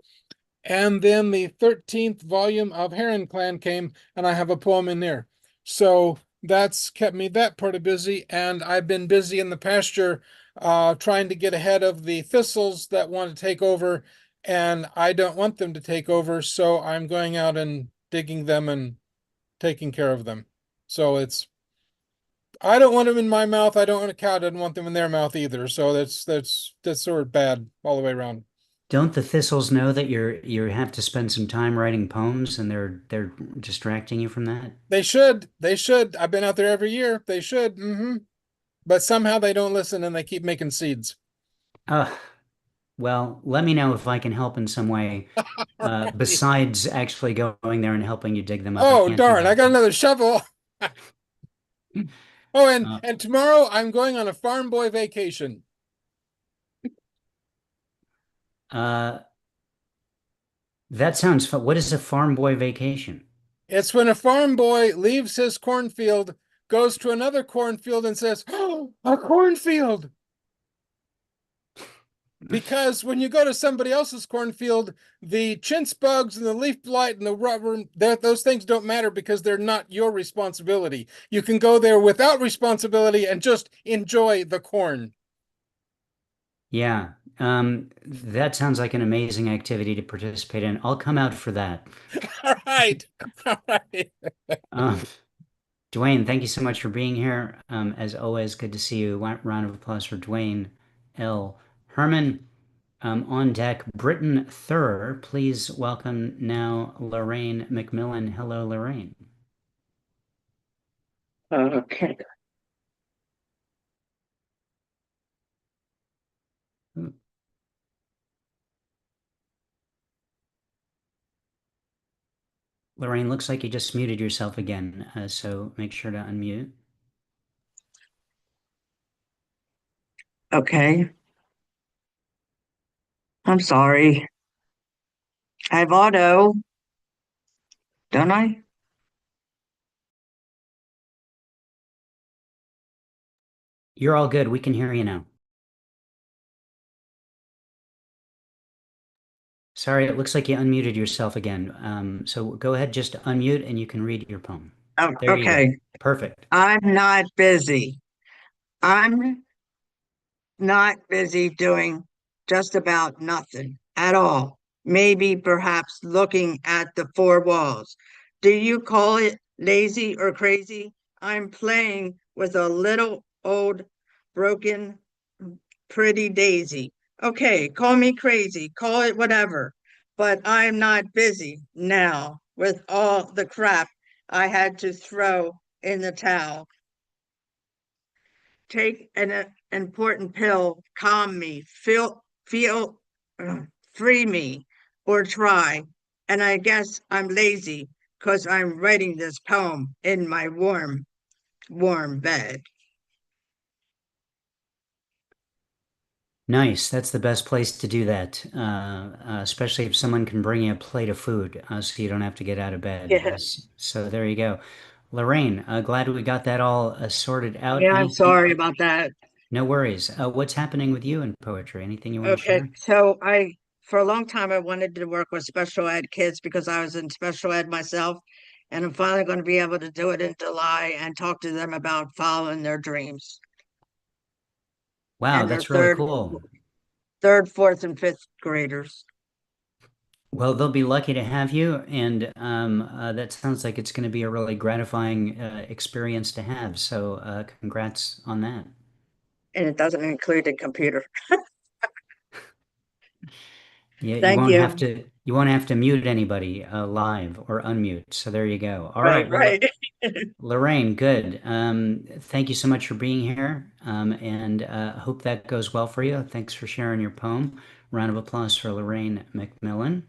And then the 13th volume of Heron Clan came, and I have a poem in there. So that's kept me that part of busy. And I've been busy in the pasture trying to get ahead of the thistles that want to take over. And I don't want them to take over. So I'm going out and digging them and taking care of them. So I don't want them in my mouth. I don't want a cow. I don't want them in their mouth either. So that's sort of bad all the way around. Don't the thistles know that you have to spend some time writing poems and they're distracting you from that? They should. They should. I've been out there every year. They should. But somehow they don't listen and they keep making seeds. Well, let me know if I can help in some way, Right. besides actually going there and helping you dig them up. Oh, can't do darn. that. I got another shovel. Oh, Uh, and tomorrow I'm going on a farm boy vacation. that sounds fun. What is a farm boy vacation? It's when a farm boy leaves his cornfield, goes to another cornfield and says, "Oh, a cornfield." Because when you go to somebody else's cornfield, the chintz bugs and the leaf blight and the rubber, those things don't matter because they're not your responsibility. You can go there without responsibility and just enjoy the corn. Yeah, that sounds like an amazing activity to participate in. I'll come out for that. All right. All right. Um, Duane, thank you so much for being here. As always, good to see you. Round of applause for Duane L. Herrmann. On deck, Britton Theurer. Please welcome now Lorraine McMillan. Hello, Lorraine. Okay. Lorraine, looks like you just muted yourself again, so make sure to unmute. Okay. I'm sorry. I have auto, don't I? You're all good. We can hear you now. Sorry, it looks like you unmuted yourself again. So go ahead, just unmute and you can read your poem. Oh, There you go. okay. Perfect. I'm not busy. I'm not busy doing just about nothing at all. Maybe perhaps looking at the 4 walls. Do you call it lazy or crazy? I'm playing with a little old broken pretty daisy. Okay, call me crazy, call it whatever, but I'm not busy now with all the crap I had to throw in the towel. Take an important pill, calm me, free me, or try. And I guess I'm lazy because I'm writing this poem in my warm bed. Nice. That's the best place to do that, especially if someone can bring you a plate of food, so you don't have to get out of bed. Yeah, So there you go. Lorraine, glad we got that all sorted out. yeah, I'm Anything? sorry about that. No worries. What's happening with you in poetry? Anything you want to Okay, share? so for a long time, I wanted to work with special ed kids because I was in special ed myself. And I'm finally going to be able to do it in July and talk to them about following their dreams Wow, and their that's really cool. third, fourth, and fifth graders. Well, they'll be lucky to have you, and that sounds like it's going to be a really gratifying experience to have. So, congrats on that. And it doesn't include a computer. Yeah, you Thank won't you. have to You won't have to mute anybody live or unmute. So there you go. All Right, right. Well, right. Lorraine, good. Thank you so much for being here, and hope that goes well for you. Thanks for sharing your poem. Round of applause for Lorraine McMillan.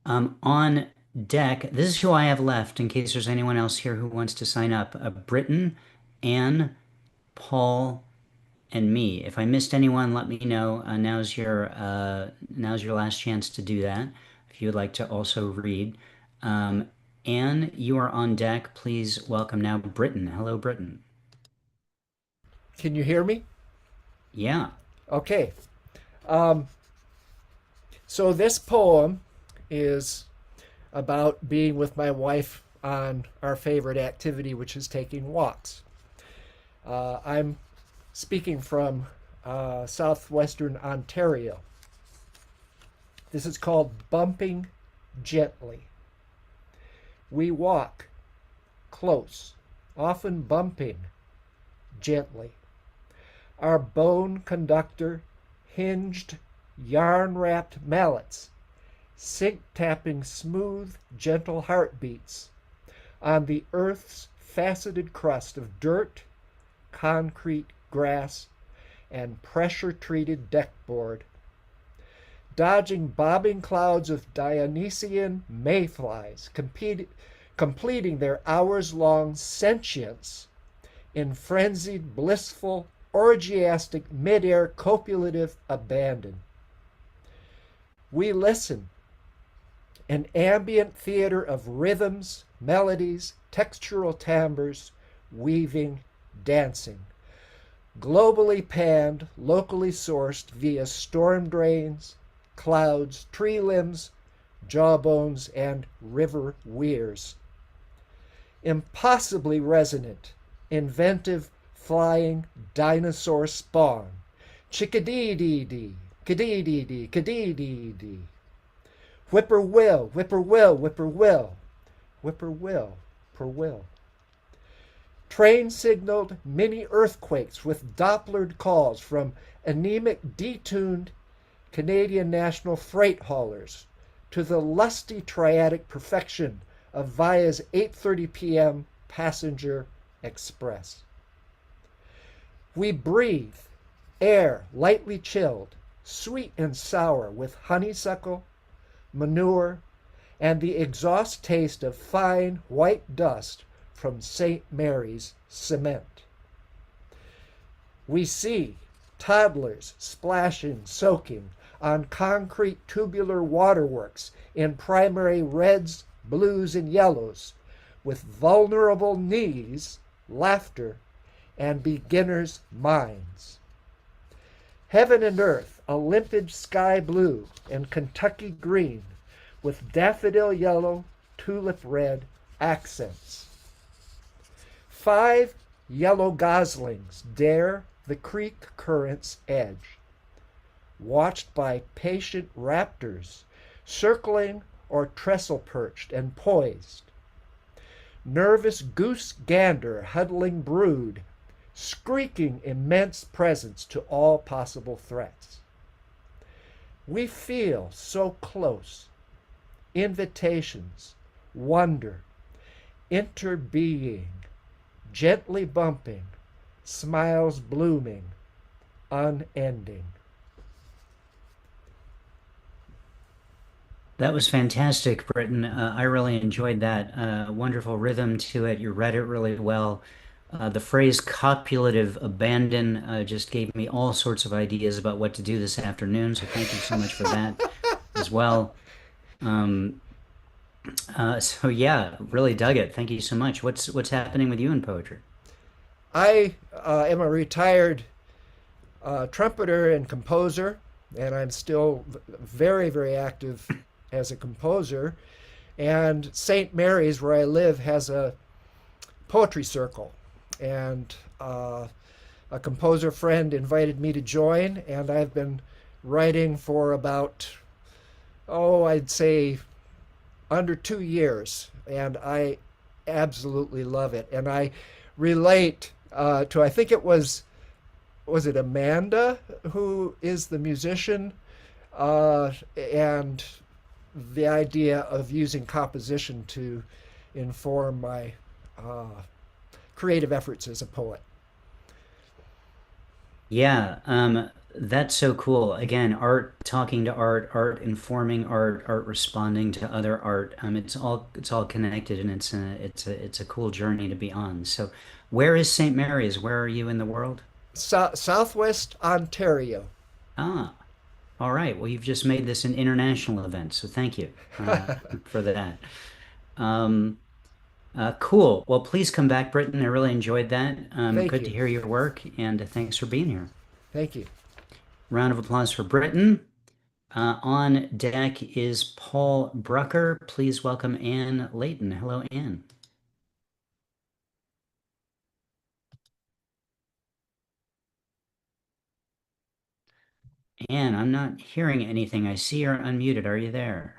On deck, this is who I have left in case there's anyone else here who wants to sign up. Britton, Anne, Paul, and me. If I missed anyone, let me know. Now's your last chance to do that. If you would like to also read. Anne, you are on deck. Please welcome now Britton. Hello, Britton. Can you hear me? Yeah. Okay. So this poem is about being with my wife on our favorite activity, which is taking walks. I'm speaking from southwestern Ontario. This is called Bumping Gently. We walk close, often bumping gently. Our bone conductor, hinged, yarn-wrapped mallets, sync-tapping smooth, gentle heartbeats on the earth's faceted crust of dirt, concrete, grass, and pressure-treated deckboard. Dodging bobbing clouds of Dionysian mayflies, completing their hours-long sentience in frenzied, blissful, orgiastic, mid-air copulative abandon. We listen, an ambient theater of rhythms, melodies, textural timbres, weaving, dancing. Globally panned, locally sourced via storm drains, clouds, tree limbs, jawbones, and river weirs. Impossibly resonant, inventive, flying dinosaur spawn. Chickadee-dee-dee, kadee-dee-dee, kadee-dee-dee. Whippoorwill, whippoorwill, whippoorwill, whippoorwill, per will. Train signaled mini earthquakes with Dopplered calls from anemic, detuned Canadian national freight haulers to the lusty triadic perfection of Via's 8:30 p.m. passenger express. We breathe air lightly chilled, sweet and sour with honeysuckle, manure, and the exhaust taste of fine white dust from St. Mary's cement. We see toddlers splashing, soaking on concrete tubular waterworks in primary reds, blues, and yellows, with vulnerable knees, laughter, and beginners' minds. Heaven and earth, a limpid sky blue and Kentucky green, with daffodil yellow, tulip red accents. 5 yellow goslings dare the creek current's edge, watched by patient raptors, circling or trestle-perched and poised. Nervous goose gander huddling brood, squeaking immense presence to all possible threats. We feel so close. Invitations, wonder, interbeing, gently bumping, smiles blooming, unending. That was fantastic, Britton. I really enjoyed that. Wonderful rhythm to it. You read it really well. The phrase copulative abandon just gave me all sorts of ideas about what to do this afternoon. So thank you so much for that as well. So yeah, really dug it. Thank you so much. What's happening with you in poetry? I am a retired trumpeter and composer, and I'm still very, very active as a composer. And St. Mary's, where I live, has a poetry circle. And a composer friend invited me to join, and I've been writing for about, I'd say under 2 years. And I absolutely love it. And I relate to, I think it was it Amanda who is the musician and the idea of using composition to inform my creative efforts as a poet. Yeah, that's so cool. Again, art talking to art, art informing art, art responding to other art. It's all connected, and it's a cool journey to be on. So, where is St. Mary's? Where are you in the world? Southwest Ontario. Ah, all right. Well, you've just made this an international event, so thank you for that. Um, cool. Well, please come back, Britton. I really enjoyed that. Thank Good to you. hear your work, and thanks for being here. Thank you. Round of applause for Britton. On deck is Paul Brucker. Please welcome Anne Leighton. Hello, Anne. Anne, I'm not hearing anything. I see you're unmuted. Are you there?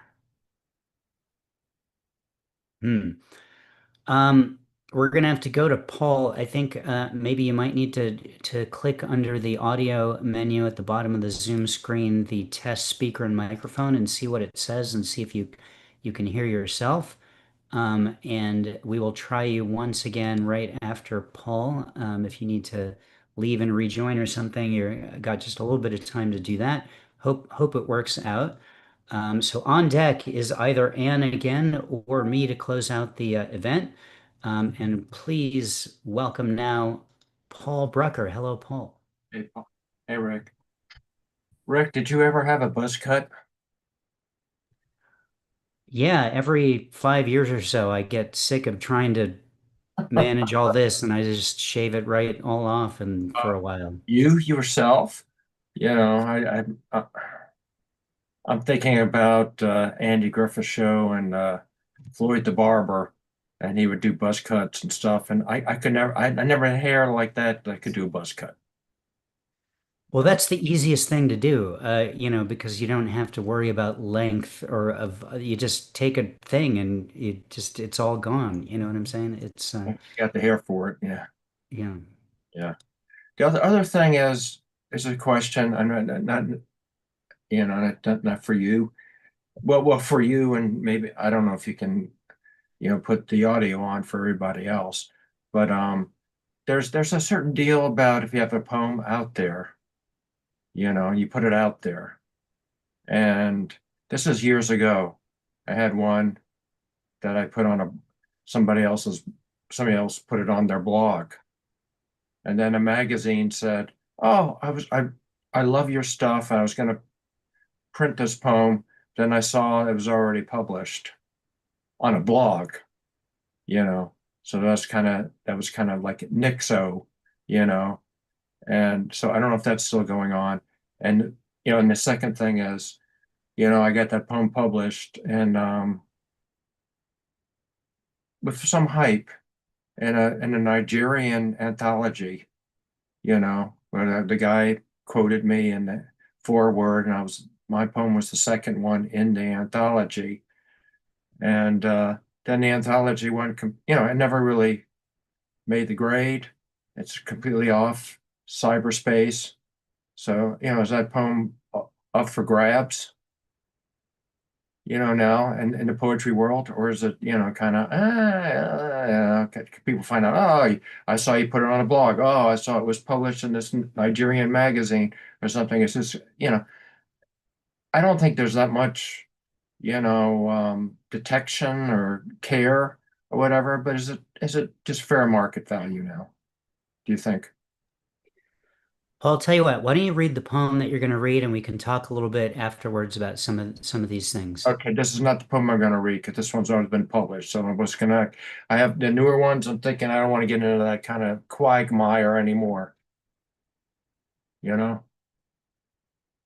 Hmm. Um, we're gonna have to go to Paul. I think maybe you might need to click under the audio menu at the bottom of the Zoom screen, the test speaker and microphone, and see what it says, and see if you can hear yourself. And we will try you once again right after Paul. If you need to leave and rejoin or something, you've got just a little bit of time to do that. Hope it works out. So on deck is either Anne again or me to close out the event. And please welcome now Paul Brucker. Hello, Paul. Hey, hey, Rick. Rick, did you ever have a buzz cut? Yeah, every 5 years or so, I get sick of trying to manage all this, and I just shave it right all off and for a while. You yourself? You know, I'm thinking about Andy Griffith's show and Floyd the Barber, and he would do buzz cuts and stuff. And I could never, I never had hair like that I could do a buzz cut. Well, that's the easiest thing to do, because you don't have to worry about length you just take a thing and it's all gone. You know what I'm saying? You got the hair for it, yeah. Yeah. Yeah. The other thing is a question. I'm not not for you. Well, for you, and maybe I don't know if you can, put the audio on for everybody else. But there's a certain deal about if you have a poem out there, you put it out there. And this is years ago. I had one that I put on somebody else put it on their blog. And then a magazine said, "Oh, I love your stuff. I was going to print this poem." Then I saw it was already published on a blog, So that was kind of like Nixo, And so I don't know if that's still going on. And and the second thing is, I got that poem published and with some hype in a Nigerian anthology, where the guy quoted me in the foreword, and my poem was the second one in the anthology. And then the anthology went, it never really made the grade. It's completely off cyberspace. So, is that poem up for grabs, now in the poetry world? Or is it, kind of, people find out, oh, I saw you put it on a blog. Oh, I saw it was published in this Nigerian magazine or something. It's just, I don't think there's that much, detection or care or whatever, but is it just fair market value now, do you think? Paul, I'll tell you what, why don't you read the poem that you're going to read, and we can talk a little bit afterwards about some of these things. Okay, this is not the poem I'm going to read because this one's already been published. So I have the newer ones. I'm thinking I don't want to get into that kind of quagmire anymore. I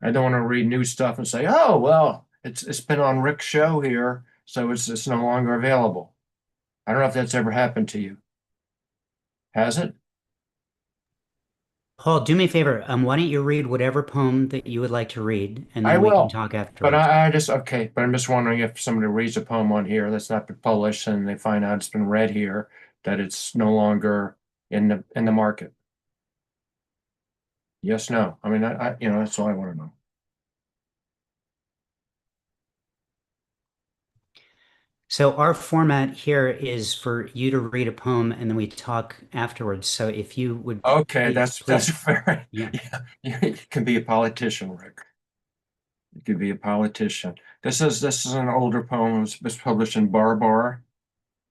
don't want to read new stuff and say, oh, well, it's been on Rick's show here, so it's no longer available. I don't know if that's ever happened to you. Has it? Paul, do me a favor. Why don't you read whatever poem that you would like to read, and I then we can will. talk But afterwards. but I'm just wondering if somebody reads a poem on here that's not been published and they find out it's been read here, that it's no longer in the market. Yes, no. I mean, that's all I want to know. So our format here is for you to read a poem and then we talk afterwards. So if you would Okay, that's please, fair. yeah. Yeah, you can be a politician, Rick. You could be a politician. This is an older poem. It was published in Barbar.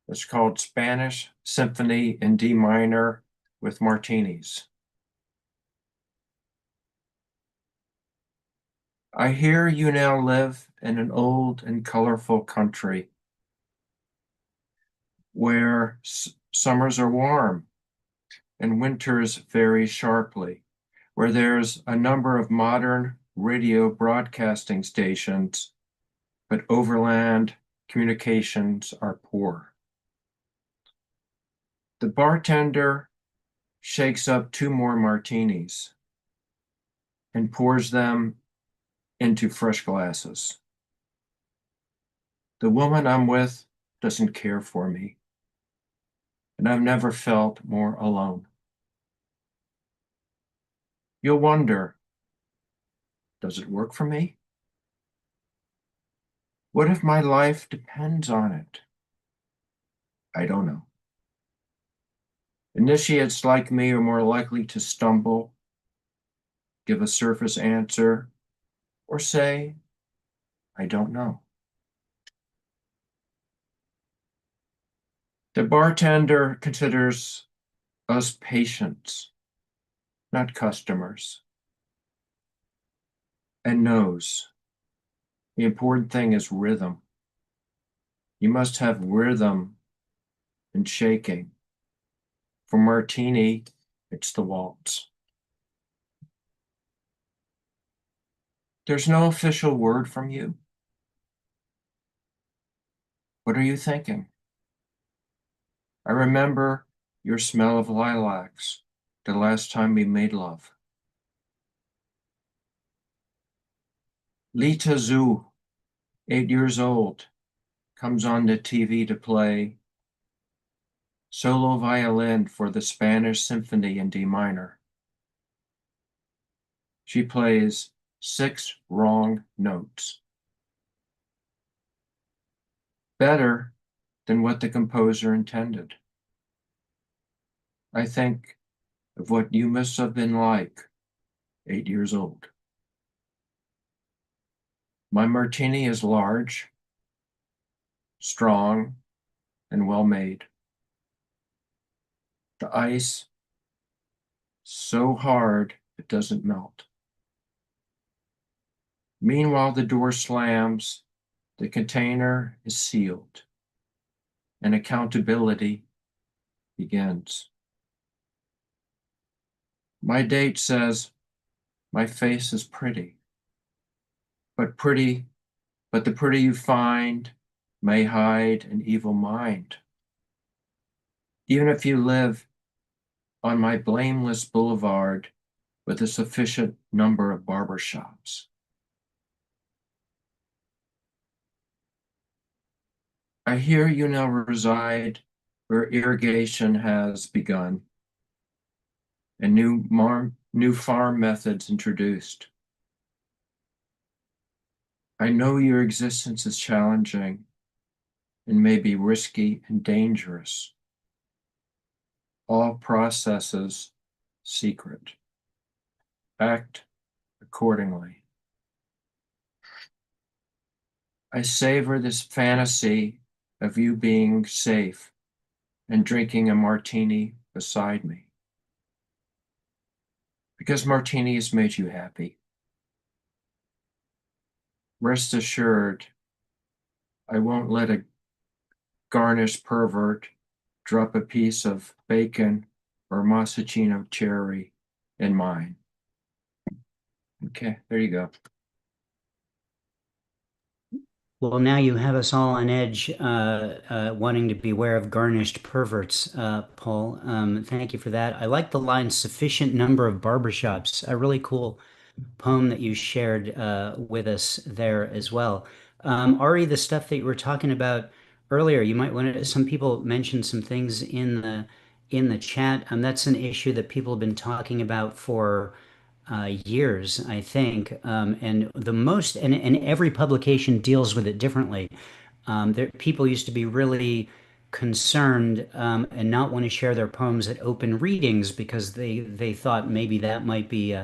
It's called Spanish Symphony in D minor with Martinis. I hear you now live in an old and colorful country where summers are warm and winters vary sharply, where there's a number of modern radio broadcasting stations, but overland communications are poor. The bartender shakes up 2 more martinis and pours them into fresh glasses. The woman I'm with doesn't care for me, and I've never felt more alone. You'll wonder, does it work for me? What if my life depends on it? I don't know. Initiates like me are more likely to stumble, give a surface answer, or say, I don't know. The bartender considers us patients, not customers, and knows the important thing is rhythm. You must have rhythm in shaking. For martini, it's the waltz. There's no official word from you. What are you thinking? I remember your smell of lilacs the last time we made love. Lita Zhu, 8 years old, comes on the TV to play solo violin for the Spanish Symphony in D minor. She plays 6 wrong notes. Better than what the composer intended. I think of what you must have been like 8 years old. My martini is large, strong, and well made. The ice so hard it doesn't melt. Meanwhile, the door slams, the container is sealed, and accountability begins. My date says, my face is pretty, but the pretty you find may hide an evil mind. Even if you live on my blameless boulevard with a sufficient number of barbershops. I hear you now reside where irrigation has begun and new farm methods introduced. I know your existence is challenging and may be risky and dangerous. All processes secret. Act accordingly. I savor this fantasy of you being safe and drinking a martini beside me. Because martini has made you happy. Rest assured, I won't let a garnished pervert drop a piece of bacon or moschino cherry in mine. Okay, there you go. Well, now you have us all on edge, wanting to beware of garnished perverts, Paul. Thank you for that. I like the line "sufficient number of barbershops." A really cool poem that you shared with us there as well. Ari, the stuff that you were talking about earlier, you might want to. Some people mentioned some things in the chat. That's an issue that people have been talking about for years, I think, and every publication deals with it differently. People used to be really concerned and not want to share their poems at open readings because they thought maybe that might be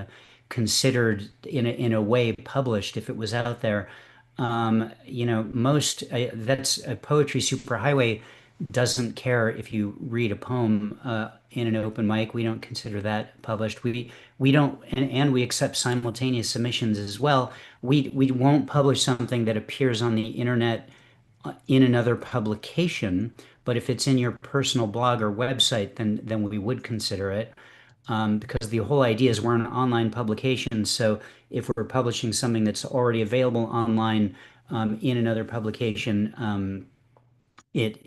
considered in a way published if it was out there. Most that's a poetry superhighway doesn't care if you read a poem in an open mic. We don't consider that published. We don't, and we accept simultaneous submissions as well. We won't publish something that appears on the internet in another publication, but if it's in your personal blog or website, then we would consider it. Because the whole idea is we're an online publication. So if we're publishing something that's already available online in another publication, it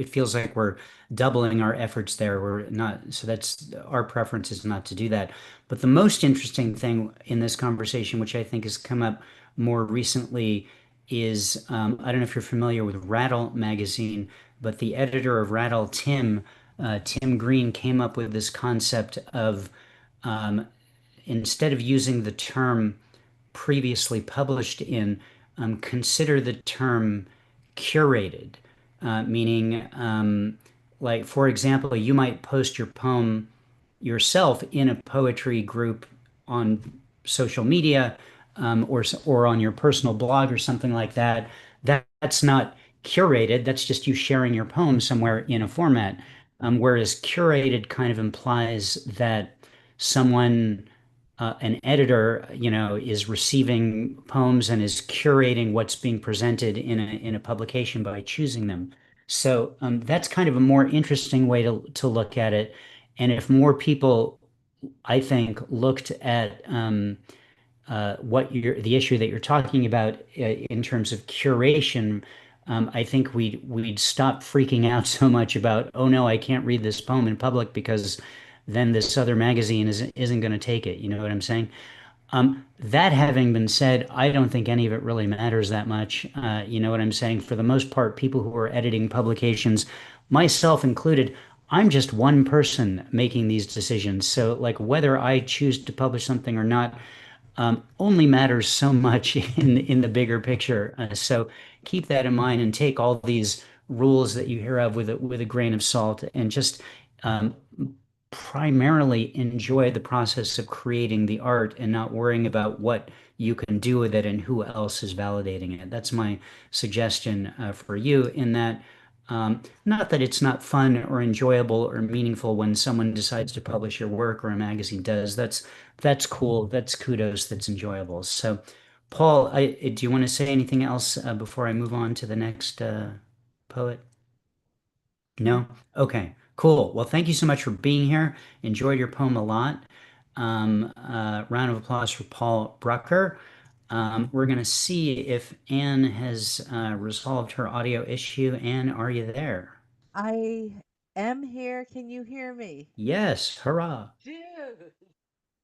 feels like we're doubling our efforts there. We're not, so that's our preference is not to do that. But the most interesting thing in this conversation, which I think has come up more recently, is I don't know if you're familiar with Rattle magazine, but the editor of Rattle, Tim Green, came up with this concept of um, instead of using the term previously published in, consider the term curated, meaning, like, for example, you might post your poem yourself in a poetry group on social media, or on your personal blog or something like that. That's not curated. That's just you sharing your poem somewhere in a format. Whereas curated kind of implies that someone an editor, is receiving poems and is curating what's being presented in a publication by choosing them. So that's kind of a more interesting way to look at it. And if more people, I think, looked at the issue that you're talking about in terms of curation, I think we'd stop freaking out so much about, oh no, I can't read this poem in public because then this other magazine isn't going to take it. You know what I'm saying? That having been said, I don't think any of it really matters that much. You know what I'm saying? For the most part, people who are editing publications, myself included, I'm just one person making these decisions. So, like, whether I choose to publish something or not, only matters so much in the bigger picture. So keep that in mind and take all these rules that you hear of with a grain of salt, and just um, primarily enjoy the process of creating the art and not worrying about what you can do with it and who else is validating it. That's my suggestion for you, in that not that it's not fun or enjoyable or meaningful when someone decides to publish your work or a magazine does. That's cool. That's kudos. That's enjoyable. So, Paul, do you want to say anything else before I move on to the next poet? No? Okay, cool. Well, thank you so much for being here. Enjoyed your poem a lot. Round of applause for Paul Brucker. We're going to see if Anne has resolved her audio issue. Anne, are you there? I am here. Can you hear me? Yes, hurrah. Dude.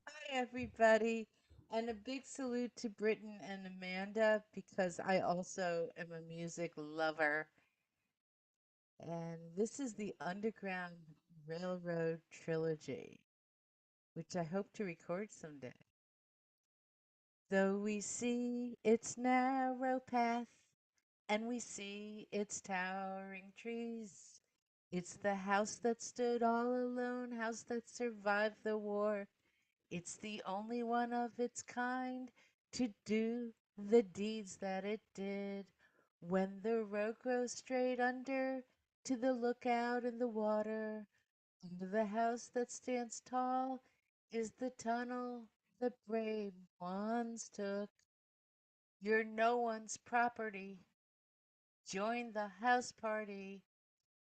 Hi, everybody. And a big salute to Britton and Amanda because I also am a music lover. And this is the Underground Railroad Trilogy, which I hope to record someday. Though we see its narrow path and we see its towering trees, it's the house that stood all alone, house that survived the war. It's the only one of its kind to do the deeds that it did. When the road grows straight under to the lookout in the water, under the house that stands tall is the tunnel the brave ones took. You're no one's property. Join the house party.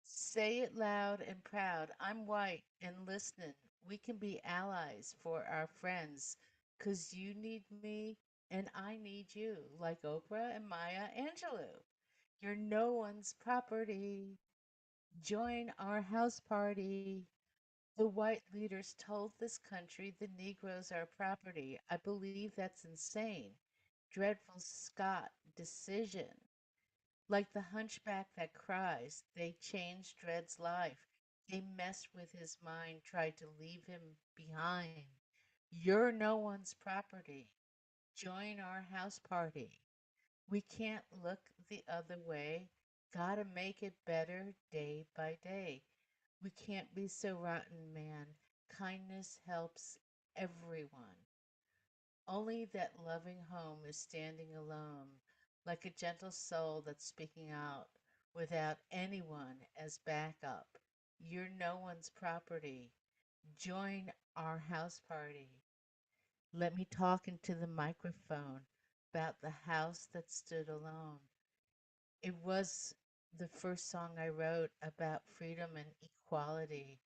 Say it loud and proud. I'm white and listening. We can be allies for our friends, 'cause you need me and I need you, like Oprah and Maya Angelou. You're no one's property. Join our house party. The white leaders told this country the Negroes are property. I believe that's insane. Dreadful Scott decision. Like the hunchback that cries, they changed Dred's life. They messed with his mind, tried to leave him behind. You're no one's property. Join our house party. We can't look the other way. Gotta make it better day by day. We can't be so rotten, man. Kindness helps everyone. Only that loving home is standing alone, like a gentle soul that's speaking out without anyone as backup. You're no one's property. Join our house party. Let me talk into the microphone about the house that stood alone. It was the first song I wrote about freedom and equality.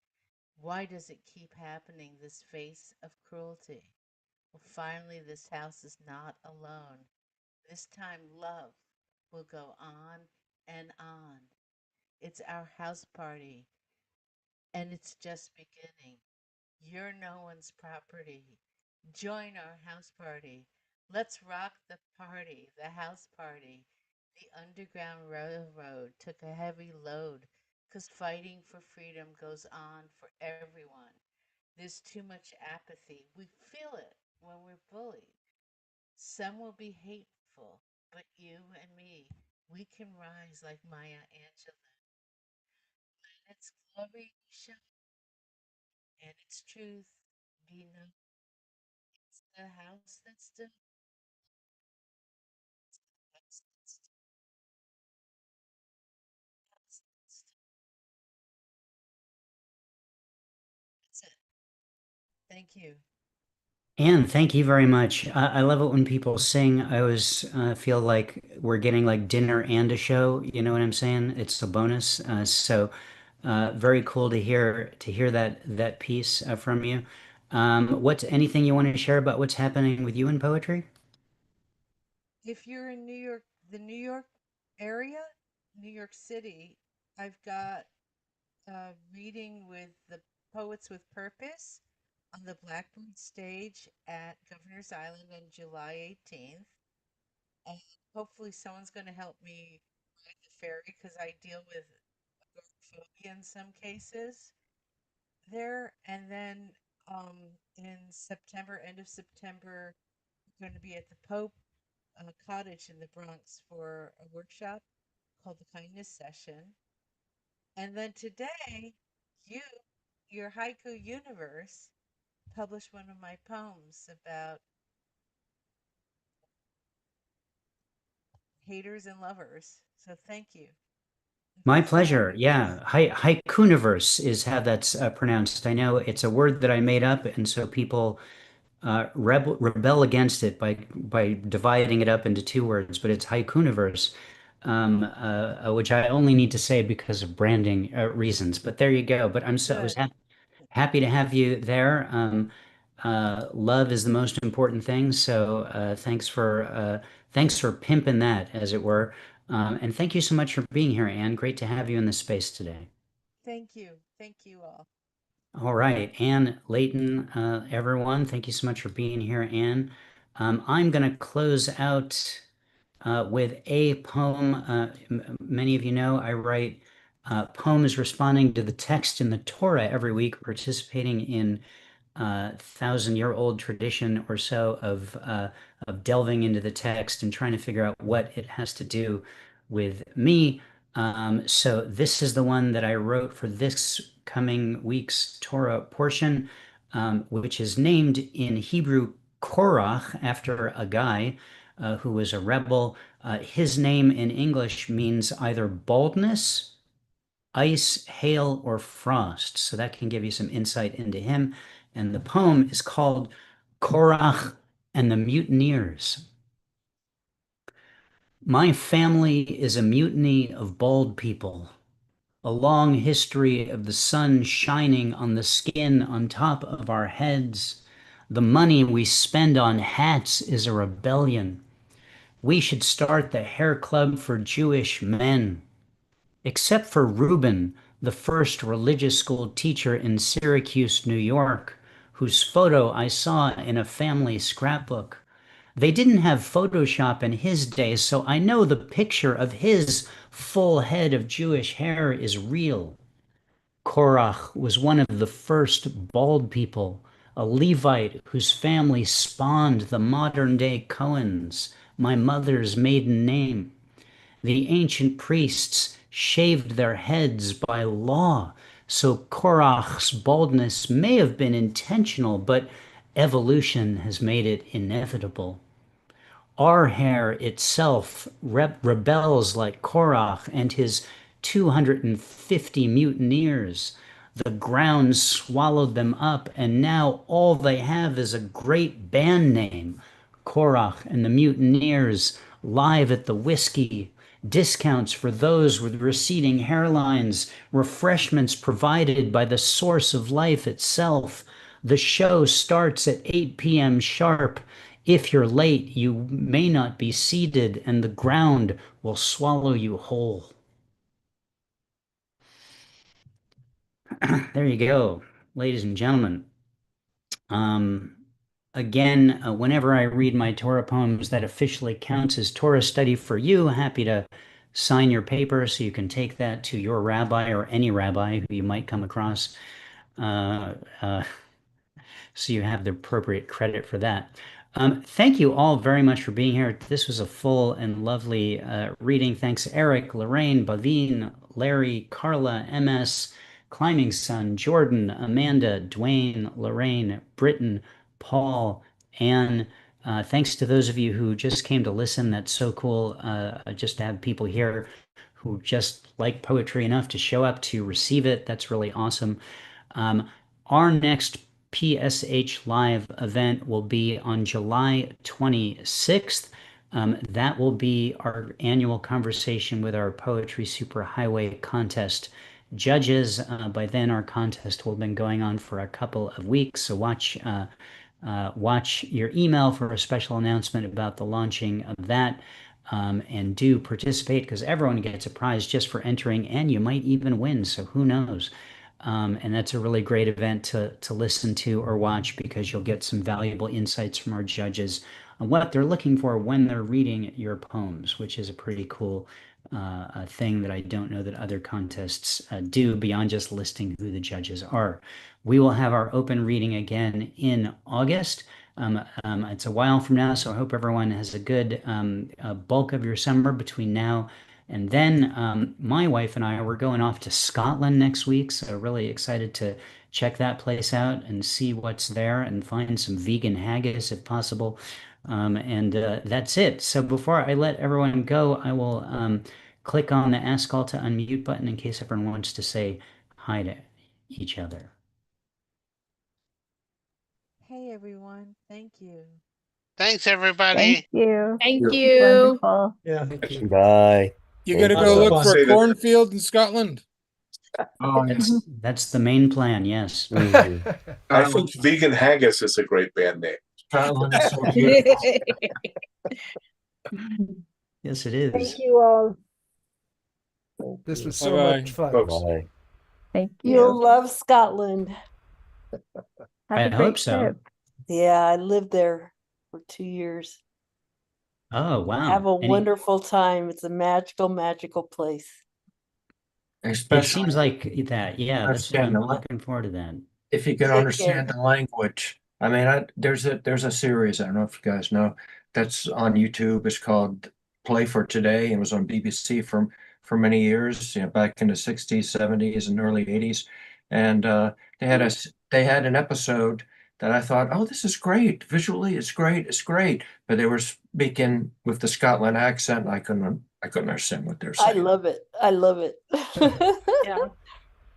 Why does it keep happening, this face of cruelty? Well, finally, this house is not alone. This time, love will go on and on. It's our house party, and it's just beginning. You're no one's property. Join our house party. Let's rock the party, the house party. The Underground Railroad took a heavy load, 'cause fighting for freedom goes on for everyone. There's too much apathy. We feel it when we're bullied. Some will be hateful, but you and me, we can rise like Maya Angelou. Let its glory shine and its truth be known. It's the house that stood. It's the house that stood. House that stood. That's it. Thank you. Anne, thank you very much. I love it when people sing. I always feel like we're getting like dinner and a show. You know what I'm saying? It's a bonus. Very cool to hear that piece from you. What's anything you want to share about what's happening with you in poetry? If you're in New York, the New York area, New York City, I've got a reading with the Poets with Purpose on the Blackbird stage at Governor's Island on July 18th. And hopefully someone's going to help me ride the ferry because I deal with agoraphobia in some cases there. And then in September, end of September, I'm going to be at the Pope Cottage in the Bronx for a workshop called the Kindness Session. And then today, you, your Haiku Universe, published one of my poems about haters and lovers. So thank you. And My thanks for pleasure. having me. Yeah. Haikuniverse is how that's pronounced. I know it's a word that I made up, and so people rebel against it by dividing it up into two words, but it's Haikuniverse, which I only need to say because of branding reasons. But there you go. But I was Good. happy to have you there. Love is the most important thing. So thanks for pimping that, as it were. And thank you so much for being here, Anne. Great to have you in the space today. Thank you. Thank you all. All right, Anne, Leighton, everyone, thank you so much for being here, Anne. I'm going to close out with a poem. Many of you know I write poems responding to the text in the Torah every week, participating in 1,000-year-old tradition or so of delving into the text and trying to figure out what it has to do with me. So this is the one that I wrote for this coming week's Torah portion, which is named in Hebrew Korach after a guy who was a rebel. His name in English means either baldness, ice, hail, or frost. So that can give you some insight into him. And the poem is called Korach and the Mutineers. My family is a mutiny of bald people, a long history of the sun shining on the skin on top of our heads. The money we spend on hats is a rebellion. We should start the hair club for Jewish men. Except for Reuben, the first religious school teacher in Syracuse, New York, whose photo I saw in a family scrapbook. They didn't have Photoshop in his day, so I know the picture of his full head of Jewish hair is real. Korach was one of the first bald people, a Levite whose family spawned the modern day Cohens, my mother's maiden name. The ancient priests shaved their heads by law, so Korach's baldness may have been intentional, but evolution has made it inevitable. Our hair itself rebels like Korach and his 250 mutineers. The ground swallowed them up, and now all they have is a great band name. Korach and the Mutineers, live at the Whiskey, discounts for those with receding hairlines, refreshments provided by the source of life itself. The show starts at 8 p.m. sharp. If you're late, you may not be seated, and the ground will swallow you whole. There you go, ladies and gentlemen. Again, whenever I read my Torah poems, that officially counts as Torah study for you. Happy to sign your paper so you can take that to your rabbi or any rabbi who you might come across. So you have the appropriate credit for that. Thank you all very much for being here. This was a full and lovely reading. Thanks, Eric, Lorraine, Bhavin, Larry, Carla, MS, Climbing Sun, Jordan, Amanda, Duane, Lorraine, Britton, Paul, Anne. Thanks to those of you who just came to listen. That's so cool just to have people here who just like poetry enough to show up to receive it. That's really awesome. Our next PSH Live event will be on July 26th. That will be our annual conversation with our Poetry Superhighway Contest judges. By then, our contest will have been going on for a couple of weeks, so watch your email for a special announcement about the launching of that. And do participate because everyone gets a prize just for entering, and you might even win, so who knows? And that's a really great event to listen to or watch because you'll get some valuable insights from our judges on what they're looking for when they're reading your poems, which is a pretty cool thing that I don't know that other contests do beyond just listing who the judges are. We will have our open reading again in August. It's a while from now, so I hope everyone has a good bulk of your summer between now and then my wife and I, we're going off to Scotland next week, so really excited to check that place out and see what's there and find some vegan haggis if possible. And that's it. So before I let everyone go, I will click on the Ask All to Unmute button in case everyone wants to say hi to each other. Hey everyone, thank you. Thanks, everybody. Thank you. Thank It's you. wonderful. Yeah. Thank you. Bye. You Thank gotta you. go look Fun. for Say a that- cornfield in Scotland. Oh, yes. That's the main plan, yes. Mhm. I think Vegan Haggis is a great band name. Scotland is so beautiful. Yes, it Thank is. you all. This was so Bye-bye. much fun. Folks. Bye. Thank you. You'll love Scotland. Have I a great hope so. trip. Yeah, I lived there for 2 years. Oh, wow. Have a Any- wonderful time. It's a magical, magical place. It Especially seems like that. Yeah, that's understand I'm the la- looking forward to that. if you can Chicken. understand the language. I mean, there's a series, I don't know if you guys know, that's on YouTube. It's called Play for Today. It was on BBC for many years, back in the 60s, 70s, and early 80s. And they had an episode that I thought, oh, this is great. Visually, it's great. But they were speaking with the Scotland accent. I couldn't understand what they're I saying. love it. I love it. Yeah.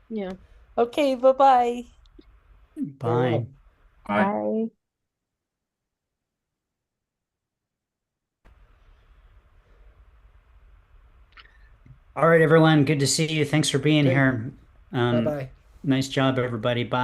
Yeah. Okay, bye-bye. Bye. Bye. All right, everyone. Good to see you. Thanks for being Okay. here. Bye-bye. Nice job, everybody. Bye.